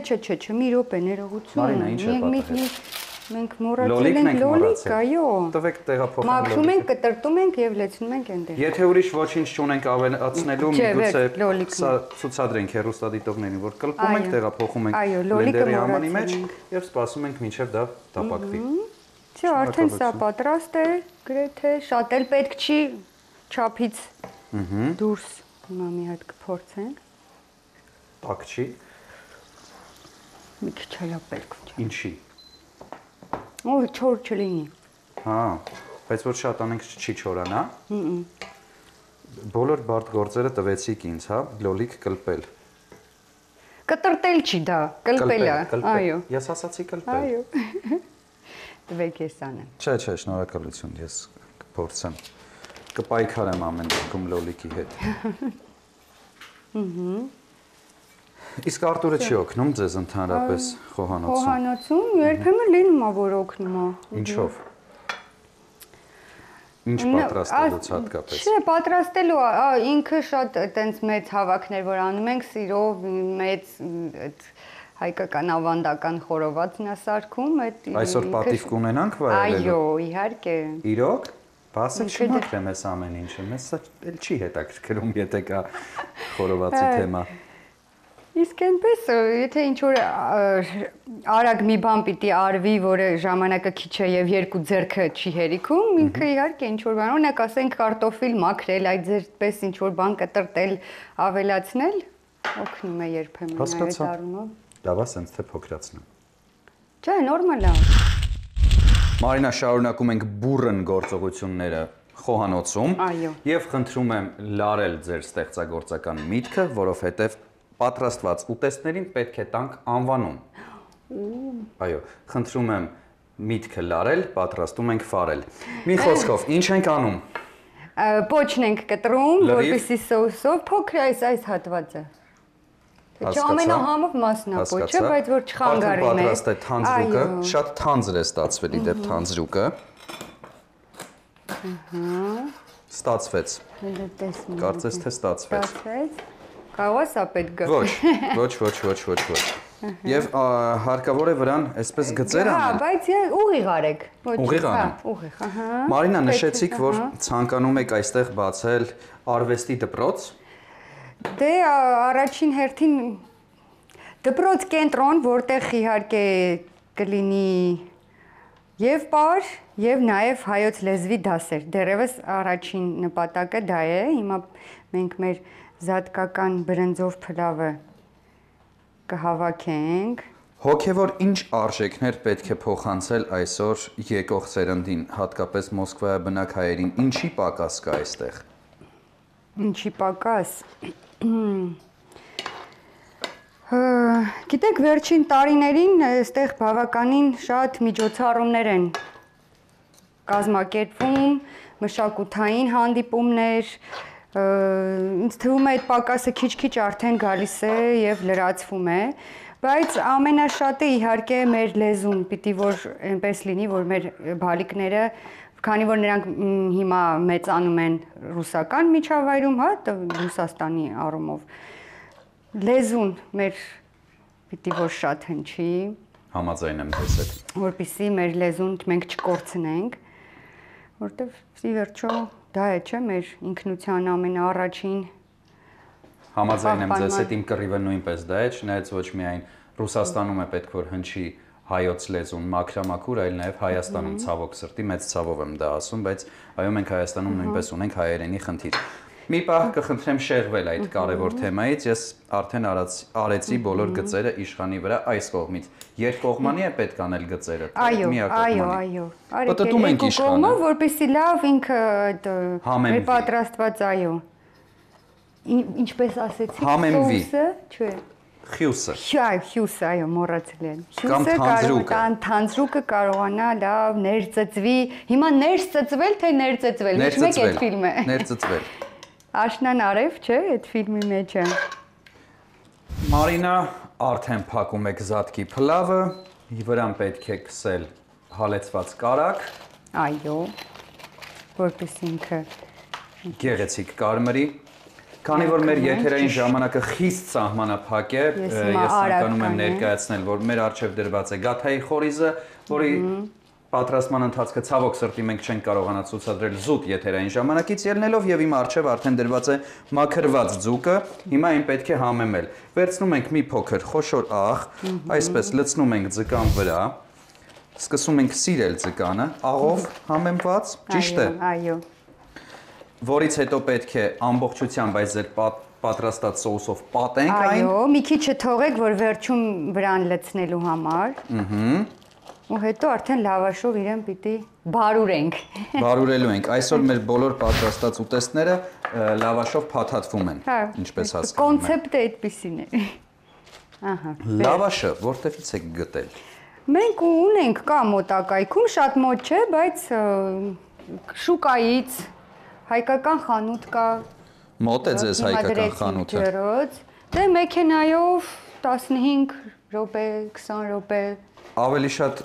մի րոպե, ներողություն։ Մարինա, ինչ է պատահել։ Մենք մոռացել ենք լոլիկ, այո։ Տվեք տեղափոխենք լոլիկը։ Մաքրում ենք, կտրտում ենք եւ լցնում ենք այնտեղ։ Եթե ուրիշ ոչինչ չունենք ավելացնելու, միգուցե սա ցուցադրենք հեռուստադիտողներին, որ կլպում ենք, տեղափոխում ենք բլենդերի համանի մեջ եւ սպասում ենք մինչեւ դա տապակվի։ Չէ, արդեն սա պատրաստ է, գրեթե շատ էլ պետք չի չափից դուրս։ Հիմա մի հատ կփորձենք։ Տակ չի։ Մի քիչ էլ պետք։ Ինչի։ Օ, չոր չլինի։ Հա, բայց որ շատ անենք չի չորանա։ Բոլոր բարդ գործերը տվեցիք ինձ, հա, լոլիկ կլպել։ Կտրտել չի դա, կլպելը, այո։ Ես ասացի կլպել։ Այո։ Տվեք ես անեմ։ Չէ, շնորհակալություն, ես կփորձեմ։ Կպայքարեմ ամեն դեպքում լոլիկի հետ։ Իսկ Արտուրը չի օգնում ձեզ ընդհանրապես խոհանոցում։ Խոհանոցում երբեմն լինում է, որ օգնում է։ Ինչով։ Ինչ պատրաստելուց հատկապես։ Չէ, պատրաստելու ինքը շատ այտենց մեծ հավաքներ, որ անում ենք, սիրով մեծ հայկական ավանդական խորովածն է սարքում, այդ այսօր պատիվ կունենանք վայելելու։ Այո, իհարկե։ Իրոք։ Բասը չմաքրեմ ես ամեն ինչը, մեզ էլ չի հետաքրքրում, եթե կա խորովածի թեմա։ Իսկ այնպես, եթե ինչ-որ արագ մի բան պիտի արվի, որը ժամանակը քիչ է եւ երկու ձեռքը չի հերիքում, ինքը իհարկե ինչ-որ բան, օրինակ ասենք կարտոֆիլ մաքրել, այդ ձերպես ինչ-որ բան կտրտել, ավելացնել, օգնում է երբեմն այդ առումով։ Լավ է, սենց թե փոքրացնեմ։ Չէ, նորմալ է։ Մարինա, շարունակում ենք բուրըն գործողությունները խոհանոցում եւ խնդրում եմ լարել ձեր ստեղծագործական միտքը, որովհետեւ պատրաստված ուտեստներին պետք է տանք անվանում։ Այո, խնդրում եմ միտքը լարել, պատրաստում ենք ֆարել։ Մի խոսքով, ինչ ենք անում։ Պոչն ենք կտրում, որպեսզի սոուսով փոքր այս հատվածը։ Չէ, ամենահամով մասն է պոչը, բայց որ չխանգարի մեզ։ Պատրաստ է թանձրուկը, շատ թանձր է ստացվել իդեպ թանձրուկը։ Ստացվեց։ Կարծես թե ստացվեց։ Կարող է սա պետք է։ Ոչ։ Եվ հարկավոր է վրան այսպես գծեր անել։ Հա, բայց ուղիղ արեք։ Ուղիղ անեմ։ Ուղիղ, ահա։ Մարինա, նշեցիք, որ ցանկանում եք այստեղ բացել արվեստի դպրոց։ Դե առաջին հերթին դպրոց կենտրոն, որտեղ իհարկե կլինի եւ պար, եւ նաեւ հայոց լեզվի դասեր։ Դեռևս առաջին նպատակը դա է։ Հիմա մենք մեր զատկական բրնձով փլավը կհավաքենք։ Հոգևոր ինչ արժեքներ պետք է փոխանցել այսօր եկող սերնդին, հատկապես Մոսկվայաբնակ հայերին, ինչի պակաս կա այստեղ։ Ինչի պակաս։ Գիտեք, վերջին տարիներին այստեղ բավականին շատ միջոցառումներ են կազմակերպվում, մշակութային հանդիպումներ, ինձ թվում է այդ պակասը քիչ-քիչ արդեն գալիս է եւ լրացվում է, բայց ամենաշատը իհարկե մեր լեզուն պիտի որ այնպես լինի, որ մեր բալիկները, քանի որ նրանք հիմա մեծանում են ռուսական միջավայրում, հա, Ռուսաստանի առումով, լեզուն մեր պիտի որ շատ հնչի, համաձայն եմ ձեզ հետ, որպեսզի մեր լեզուն մենք չկորցնենք, որտեվ ի վերջո դա է, չէ, մեր ինքնության ամենաառաջին համաձայն եմ ձեզ հետ, իմ կռիվը նույնպես դա է, չնայած ոչ միայն Ռուսաստանում է պետք որ հնչի հայոց լեզուն մաքրամաքուր, այլ նաև Հայաստանում ցավոք սրտի մեծ ցավով եմ դա ասում, բայց այո մենք Հայաստանում նույնպես ունենք հայերենի խնդիր։ Մի պահ կխնդրեմ շեղվել այդ կարևոր թեմայից, ես արդեն արեցի բոլոր գծերը իշխանի վրա այս կողմից։ Երկկողմանի է պետք անել գծերը, այո։ Պատտում ենք իշխանը, որպեսզի լավ ինքը մեր պատրաստված, այո։ Ինչպես ասեցիք, սոուսը, չէ։ Խյուսը։ Խյուսը, այո, մոռացել եմ։ Կամ թանձրուկը կարողանա լավ ներծծվի։ Հիմա ներծծվել թե ներծծվել։ Ինչ մեկ այդ ֆիլմը։ Ներծծվել։ Աշնան Արև, չէ, այդ ֆիլմի մեջ է։ Մարինա արդեն փակում է գզատկի փլավը, վրան պետք է քսել հալեցված կարակ։ Այո, որպես ինքը գեղեցիկ կարմրի։ Քանի որ մեր եթերային ժամանակը խիստ սահմանափակ է, ես ցանկանում եմ ներկայացնել, որ մեր առջև դրված է գաթայի խորիզը, որի պատրաստման ընթացքը ցավոք սրտի մենք չենք կարողանա ցուցադրել զուտ եթերային ժամանակից ելնելով եւ իմ առջև արդեն դրված է մաքրված ձուկը, հիմա այն պետք է համեմել։ Վերցնում ենք մի փոքր խոշոր աղ, այսպես լցնում ենք ձկան վրա, սկսում ենք սիրել ձկանը, աղով համեմված, ճիշտ է։ Այո։ Որից հետո պետք է ամբողջությամբ այս ձեր պատրաստած սոուսով պատենք այն։ Այո, մի քիչ թողեք, որ վերջում վրան լցնելու համար։ Ու հետո արդեն լավաշով իրեն պիտի բարուրենք։ Բարուրելու ենք։ Այսօր մեր բոլոր պատրաստած ուտեստները լավաշով փաթաթվում են, ինչպես հասկանում եք։ Կոնցեպտը այդպեսին է։ Ահա։ Լավաշը որտեղից եք գտել։ Մենք ունենք կա մոտակայքում, շատ մոտ չէ, բայց շուկայից հայկական խանութ կա։ Մոտ է ձեզ հայկական խանութը։ Դե մեքենայով 15 րոպե, 20 րոպե։ Ավելի շատ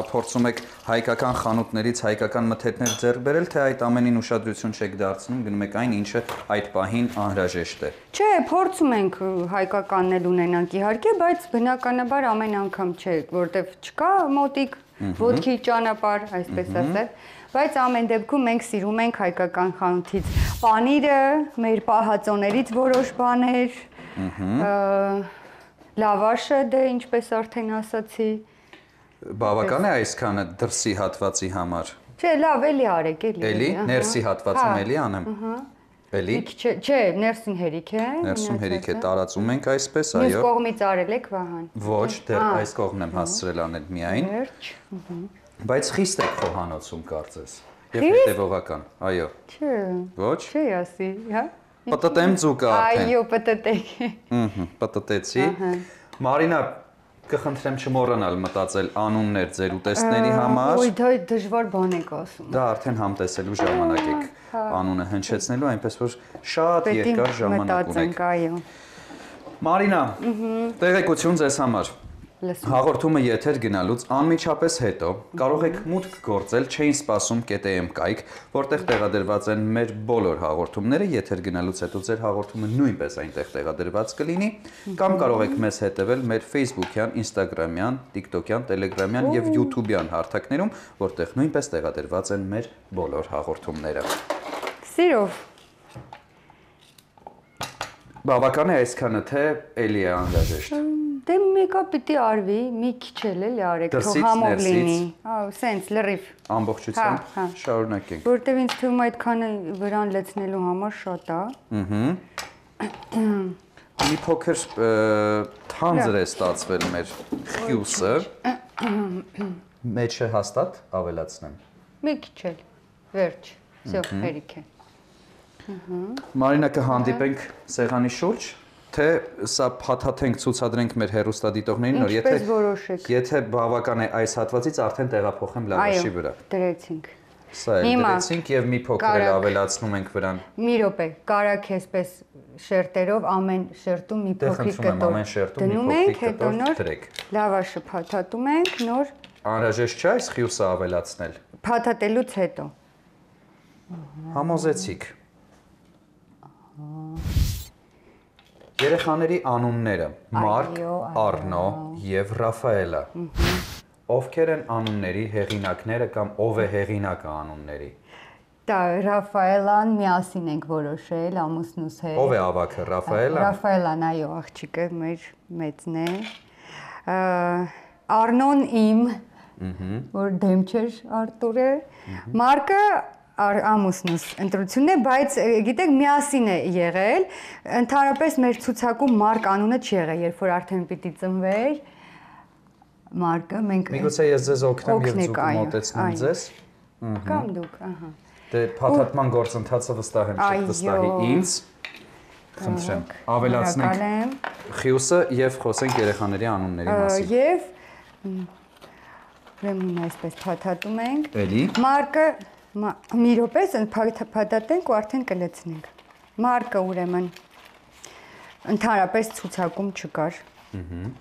փորձում եք հայկական խանութներից հայկական մթերքներ ձեռք բերել, թե այդ ամենին ուշադրություն չեք դարձնում, գնում եք այն, ինչը այդ պահին անհրաժեշտ է։ Չէ, փորձում ենք հայկականն էլ ունենանք իհարկե, բայց բնականաբար ամեն անգամ չէ, որտեվ չկա մոտիկ ոտքի ճանապարհ, այսպես ասել, բայց ամեն դեպքում մենք սիրում ենք հայկական խանութից պանիրը, մեր պահածոներից որոշ բաներ, լավաշը, դե ինչպես արդեն ասացի։ Բավական է այսքանը դրսի հատվածի համար։ Չէ, լավ, էլի արեք, էլի։ Էլի, ներսի հատվածում էլի անեմ։ Էլի։ Չէ, ներսին հերիք է։ Ներսում հերիք է, տարածում ենք այսպես, այո։ Մյուս կողմից արել եք, Վահան։ Ոչ, դեռ այս կողմն եմ հասցրել անել միայն։ Բայց խիստ եք խոհանոցում կարծես։ Եվ հետևողական, այո։ Չէ։ Ոչ։ Չի ասի, հա։ Պտտեմ ձուկը արդեն։ Այո, պտտեք։ Պտտեցի։ Մարինա, կխնդրեմ չմոռանալ մտածել անուններ ձեր ուտեստների համար։ Ոյ, դա դժվար բան եք ասում։ Դա արդեն համտեսելու ժամանակ եք անունը հնչեցնելու, այնպես որ շատ երկար ժամանակ ունեք։ Այո։ Մարինա, տեղեկություն ձեզ համար։ Հաղորդումը եթեր գնալուց անմիջապես հետո կարող եք մուտք գործել Չէին սպասում .am կայք, որտեղ տեղադրված են մեր բոլոր հաղորդումները, եթեր գնալուց հետո ձեր հաղորդումը նույնպես այնտեղ տեղադրված կլինի, կամ կարող եք մեզ հետևել մեր Facebook-յան, Instagram-յան, TikTok-յան, Telegram-յան եւ YouTube-յան հարթակներում, որտեղ նույնպես տեղադրված են մեր բոլոր հաղորդումները։ Սիրով։ Բավական է այսքանը, թե էլի է անհրաժեշտ։ Դե մեկը պիտի արվի, մի քիչ էլ արեք, թող համով լինի։ Այո, սենց լրիվ։ Ամբողջությամբ շարունակենք։ Որտեւ ինձ թվում է այդքանը վրան լցնելու համար շատ է։ Մի փոքր թանձր է ստացվել մեր խյուսը։ Մեջը հաստատ ավելացնեմ։ Մի քիչ էլ։ Վերջ։ Всё, հերիք է։ Մարինա, կհանդիպենք սեղանի շուրջ, թե սա փաթաթենք, ցուցադրենք մեր հեռուստադիտողներին, նոր եթե բավական է այս հատվածից արդեն տեղափոխեմ լավաշի վրա։ Դրեցինք։ Սա էլ դրեցինք եւ մի փոքր էլ ավելացնում ենք վրան։ Մի րոպե, կարակ էսպես շերտերով ամեն շերտում մի փոքրիկ կտոր դնում ենք, հետո նոր լավաշը փաթաթում ենք, նոր անհրաժեշտ չէ այս խյուսը ավելացնել։ Փաթաթելուց հետո։ Համոզեցիք։ Երեխաների անունները՝ Մարկ, Արնո եւ Ռաֆայելա։ Ովքեր են անունների հեղինակները կամ ով է հեղինակը անունների։ Դա Ռաֆայելան միասին ենք որոշել ամուսնուս հետ։ Ով է ավագը, Ռաֆայելան։ Ռաֆայելան, այո, աղջիկը մեր մեծն է։ Արնոն իմ, որ դեմ չէր Արտուրը։ Մարկը ամուսնուս ընտրությունն է, բայց գիտեք, միասին է եղել, ընդհանրապես մեր ցուցակում Մարկ անունը չի եղել, երբ որ արդեն պիտի ծնվեր Մարկը, մենք միգուցե ես ձեզ օգնեմ եւ ձուկը մոտեցնեմ ձեզ։ Կամ դուք, ահա։ Դե փաթաթման գործընթացը վստահ եմ չվստահի ինձ։ Խնդրեմ, ավելացնենք խյուսը եւ խոսենք երեխաների անունների մասին։ Եվ ուրեմն այսպես փաթաթում ենք։ Էլի։ Մարկը մի րոպե փաթաթենք ու արդեն կլցնենք։ Մարկը ուրեմն ընդհանրապես ցուցակում չկար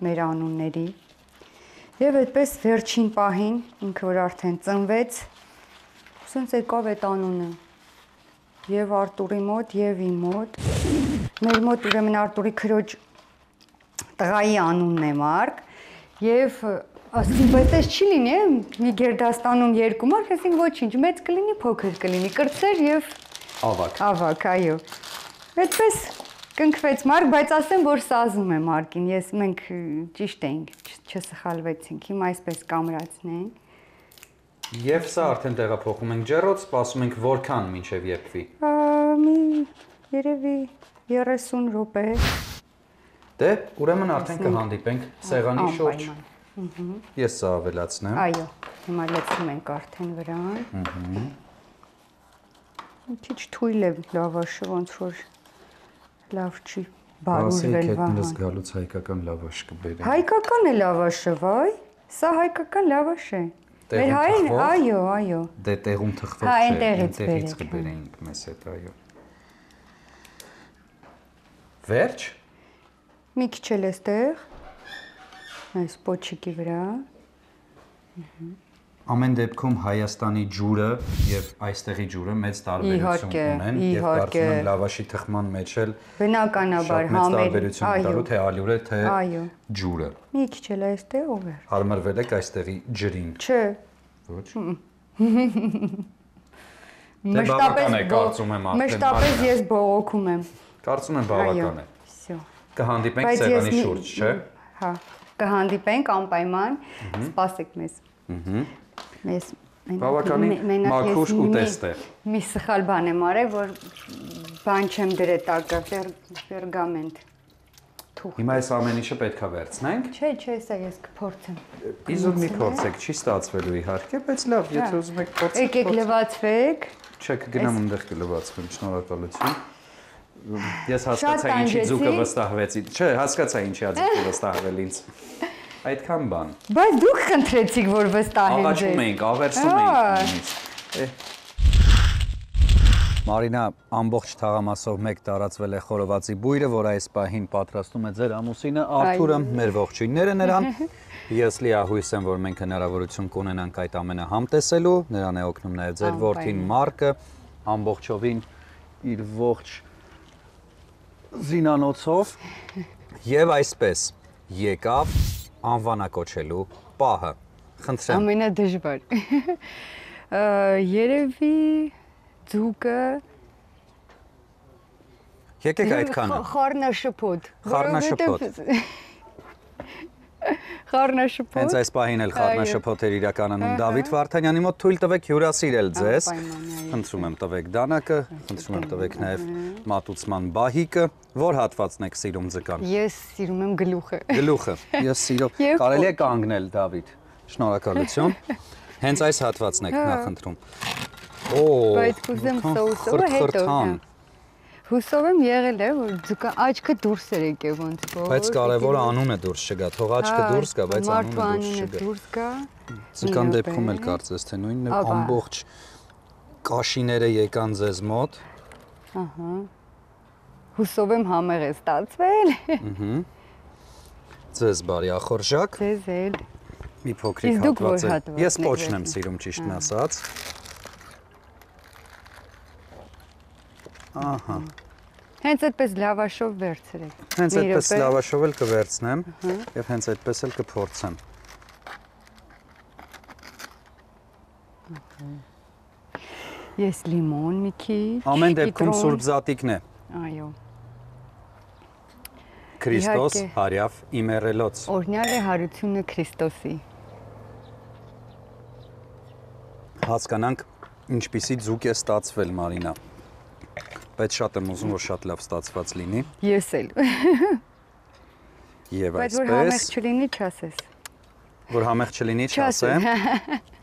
մեր անունների։ Եվ այդպես վերջին պահին ինքը որ արդեն ծնվեց, ասենց եկավ այդ անունը։ Եվ Արտուրի մոտ, եւ իմ մոտ։ Մեր մոտ ուրեմն Արտուրի քրոջ տղայի անունն է Մարկ, եւ ասում բայց այս չի լինի, մի Գերդաստանում 2 մարկ, ասենք ոչինչ, մեծ կլինի, փոքր կլինի, կրտսեր եւ ավակ։ Ավակ, այո։ Այդպես կնքվեց Մարկ, բայց ասեմ, որ սազում է Մարկին, մենք ճիշտ էինք, չսխալվեցինք, հիմա այսպես կամրացնենք։ Եվ սա արդեն տեղափոխում ենք ջեռոց, սպասում ենք որքան մինչև եփվի։ Մի երևի 30 րոպե։ Դե, ուրեմն արդեն կհանդիպենք սեղանի շուրջ։ Ես սա ավելացնեմ։ Այո, հիմա լցնում ենք արդեն վրան։ Քիչ թույլ է լավաշը, ոնց որ լավ չի բարուրվել վահան։ Ասենք գալուց հայկական լավաշ կբերենք։ Հայկական է լավաշը, վայ։ Սա հայկական լավաշ է։ Մեր հայրն, այո, այո։ Դե տեղում թխվող չէ, այնտեղից կբերենք մեզ հետ, այո։ Վերջ։ Մի քիչ էլ էստեղ, այս պոչիկի վրա։ Ամեն դեպքում Հայաստանի ջուրը եւ այստեղի ջուրը մեծ տարբերություն ունեն եւ կարծում եմ լավաշի թխման մեջ էլ բնականաբար տարբերություն տալու թե ալյուրը թե ջուրը։ Մի քիչ էլ այստեղ ով է։ Հարմարվել եք այստեղի ջրին։ Չէ։ Ոչ։ Դե բավական է, կարծում եմ արդեն։ Մշտապես ես բողոքում եմ։ Կարծում եմ բավական է։ Всё։ Կհանդիպենք սեղանի շուրջ, չէ՞։ Հա, կհանդիպենք անպայման, սպասեք մեզ։ Մեզ բավականին մաքուր ուտեստ է։ Մի սխալ բան եմ արել, որ բան չեմ դրել տակը, պերգամենտ։ Հիմա այս ամեն ինչը պետքա վերցնենք։ Չէ, սա ես կփորձեմ։ Իզուր մի փորձեք, չի ստացվելու իհարկե, բայց լավ, եթե ուզում եք փորձեք։ Եկեք լվացվեք։ Չէ, կգնամ այնտեղ կլվացվեմ, շնորհակալություն։ Ես հասկացա ինչի ձուկը վստահվեցի։ Չէ, հասկացա ինչի ձուկը վստահվել ինձ։ Այդքան բան։ Բայց դուք խնդրեցիք, որ վստահեն ձեզ։ Աղաչում էինք, ավերսում էինք։ Մարինա, ամբողջ թաղամասով մեկ տարածվել է խորովածի բույրը, որ այս պահին պատրաստում է ձեր ամուսինը Արթուրը, մեր ողջույնները նրան։ Ես լիահույս եմ, որ մենք հնարավորություն կունենանք այդ ամենը համտեսելու, նրան է օգնում նաև ձեր որդին Մարկը, ամբողջովին իր ողջ զինանոցով եւ այսպես եկավ անվանակոչելու պահը։ Խնդրեմ։ Ամենադժվար։ Երևի ձուկը Եկեք այդքանը։ Խառնաշփոթ։ Խառնաշփոթ։ Խառնաշփոթ։ Հենց այս պահին էլ խառնաշփոթ էր իրականում Դավիթ Վարդանյանի մոտ, թույլ տվեք հյուրասիրել ձեզ։ Խնդրում եմ տվեք դանակը, խնդրում եմ տվեք նաև մատուցման բահիկը, որ հատվածն եք սիրում ձկան։ Ես սիրում եմ գլուխը։ Գլուխը։ Ես սիրում։ Կարելի է կանգնել, Դավիթ։ Շնորհակալություն։ Հենց այս հատվածն եք նախընտրում։ Բայց կուզեմ սոուսը հետո։ Հուսով եմ եղել է, որ ձուկա աչքը դուրս էր եկել ոնց որ։ Բայց կարևորը անունը դուրս չգա, թող աչքը դուրս գա, բայց անունը դուրս չգա։ Ձկան դեպքում էլ կարծես թե նույնն է, ամբողջ կաշիները եկան ձեզ մոտ։ Ահա։ Հուսով եմ համեղ է ստացվել։ Ձեզ բարի ախորժակ։ Ձեզ էլ։ Մի փոքրիկ հատված է։ Ես պոչն եմ սիրում ճիշտն ասած։ Ահա։ Հենց այդպես լավաշով վերցրեք։ Հենց այդպես լավաշով էլ կվերցնեմ եւ հենց այդպես էլ կփորձեմ։ Ես լիմոն մի քիչ։ Ամեն դեպքում սուրբ զատիկն է։ Այո։ Քրիստոս հարյավ իմերելոց։ Օրհնյալ է հարությունը Քրիստոսի։ Հասկանանք ինչպիսի ձուկ է ստացվել Մարինա։ Բայց շատ եմ ուզում, որ շատ լավ ստացված լինի։ Ես էլ։ Եվ այսպես։ Բայց որ համեղ չլինի, չասես։ Որ համեղ չլինի, չասեմ։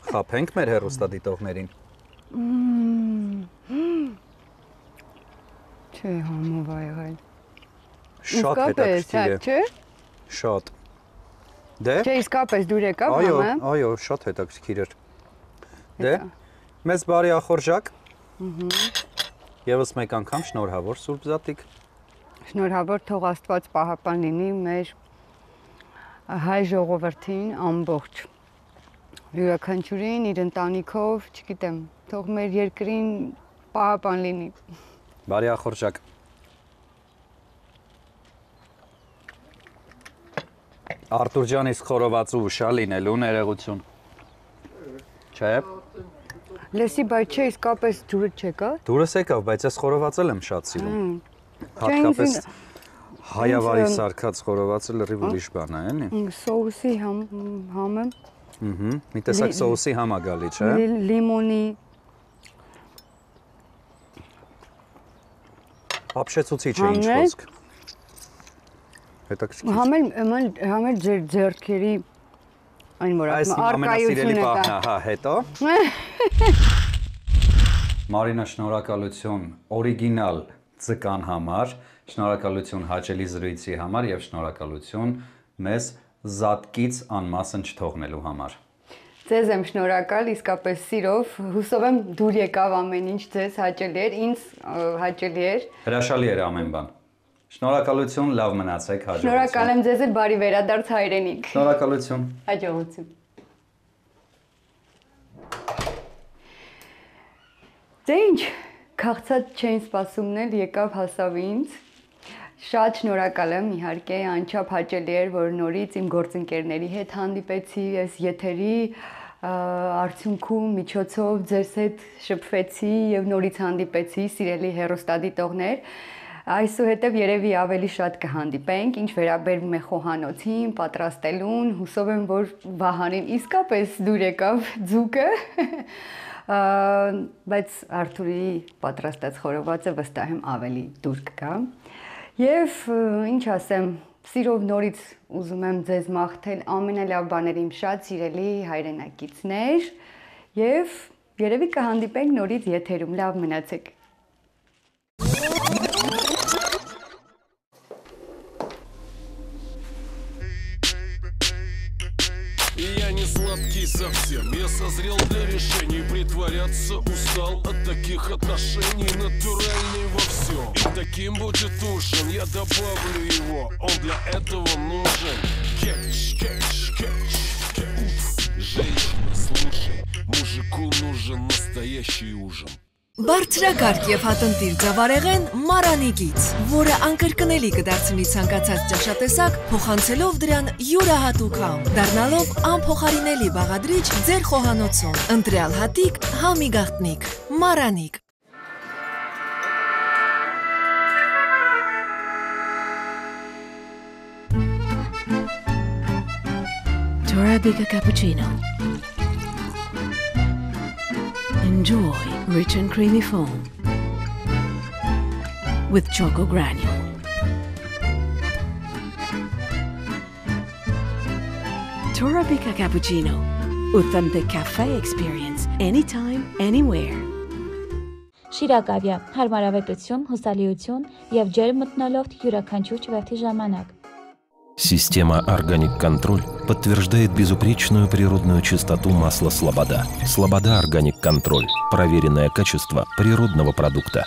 Խաբենք մեր հեռուստադիտողներին։ Չէ, համով ա եղել։ Շատ հետաքրքիր է։ Չէ։ Շատ։ Դե։ Չէ, իսկապես դուր եկավ համը։ Այո, շատ հետաքրքիր էր։ Դե, մեծ բարի ախորժակ։ Եվս մեկ անգամ շնորհավոր Սուրբ Զատիկ։ Շնորհավոր, թող Աստված պահապան լինի մեր հայ ժողովրդին ամբողջ։ Յուրաքանչյուրին իր ընտանիքով, չգիտեմ, թող մեր երկրին պահապան լինի։ Բարի ախորժակ։ Արտուր ջան, իսկ խորովածու ուշա լինելու ներողություն։ Չէ։ Լեսի, բայց չէ, իսկապես ջուրը չեկա։ Դուրս եկավ, բայց ես խորովածել եմ շատ սիրում։ Հատկապես հայավարի սարքած խորովածը լրիվ ուրիշ բան է, էլի։ Սոուսի համը։ Մի տեսակ սոուսի համ ա գալի, չէ։ Լիմոնի։ Ապշեցուցիչ է ինչ խոսք։ Հետաքրքիր։ Համել ձեր ձեռքերի այն որ արկայությունը կա։ Հա, հետո։ Մարինա, շնորհակալություն օրիգինալ ձկան համար, շնորհակալություն հաճելի զրույցի համար եւ շնորհակալություն մեզ զատկից անմասն չթողնելու համար։ Ձեզ եմ շնորհակալ, իսկապես սիրով, հուսով եմ դուր եկավ ամեն ինչ ձեզ հաճելի էր, ինձ հաճելի էր։ Հրաշալի էր ամեն բան։ Շնորհակալություն, լավ մնացեք, հաջողություն։ Շնորհակալ եմ ձեզ, բարի վերադարձ հայրենիք։ Շնորհակալություն։ Հաջողություն։ Դե ինչ, քաղցած չեն սպասումն էլ եկավ հասավ ինձ։ Շատ շնորհակալ եմ, իհարկե, անչափ հաճելի էր, որ նորից իմ գործընկերների հետ հանդիպեցի, ես եթերի արդյունքում միջոցով ձեզ հետ շփվեցի եւ նորից հանդիպեցի, սիրելի հեռուստադիտողներ։ Այսուհետև երևի ավելի շատ կհանդիպենք, ինչ վերաբերում է խոհանոցին, պատրաստելուն, հուսով եմ, որ Վահանին իսկապես դուր եկավ ձուկը, բայց Արթուրի պատրաստած խորովածը վստահ եմ ավելի դուր կգա։ Եվ ինչ ասեմ, սիրով նորից ուզում եմ ձեզ մաղթել ամենալավ բաներին շատ սիրելի հայրենակիցներ եւ երևի կհանդիպենք նորից եթերում, լավ մնացեք։ Я не сладкий совсем, я созрел для решений. Притворяться устал от таких отношений. Натуральный во всем, и таким будет ужин. Я добавлю его, он для этого нужен. Кетч, кетч, кетч, кетч. Женщина, слушай, мужику нужен настоящий ужин. Բարձրակարգ եւ հատնտիր ձավարեղեն Մարանիկից, որը անկրկնելի կդարձնի ցանկացած ճաշատեսակ, փոխանցելով դրան յուրահատուկ համ, դառնալով անփոխարինելի բաղադրիչ ձեր խոհանոցում։ Ընտրյալ հատիկ, համի գաղտնիք, Մարանիկ։ Arabica cappuccino. Enjoy rich and creamy foam with choco granule. Arabica cappuccino. Authentic cafe experience anytime, anywhere. Շիրակավյա, հարմարավետություն, հուսալիություն եւ ջերմ մթնոլորտ յուրաքանչյուր չվերթի ժամանակ։ Система Organic Control подтверждает безупречную природную чистоту масла Слобода. Слобода Organic Control. Проверенное качество природного продукта.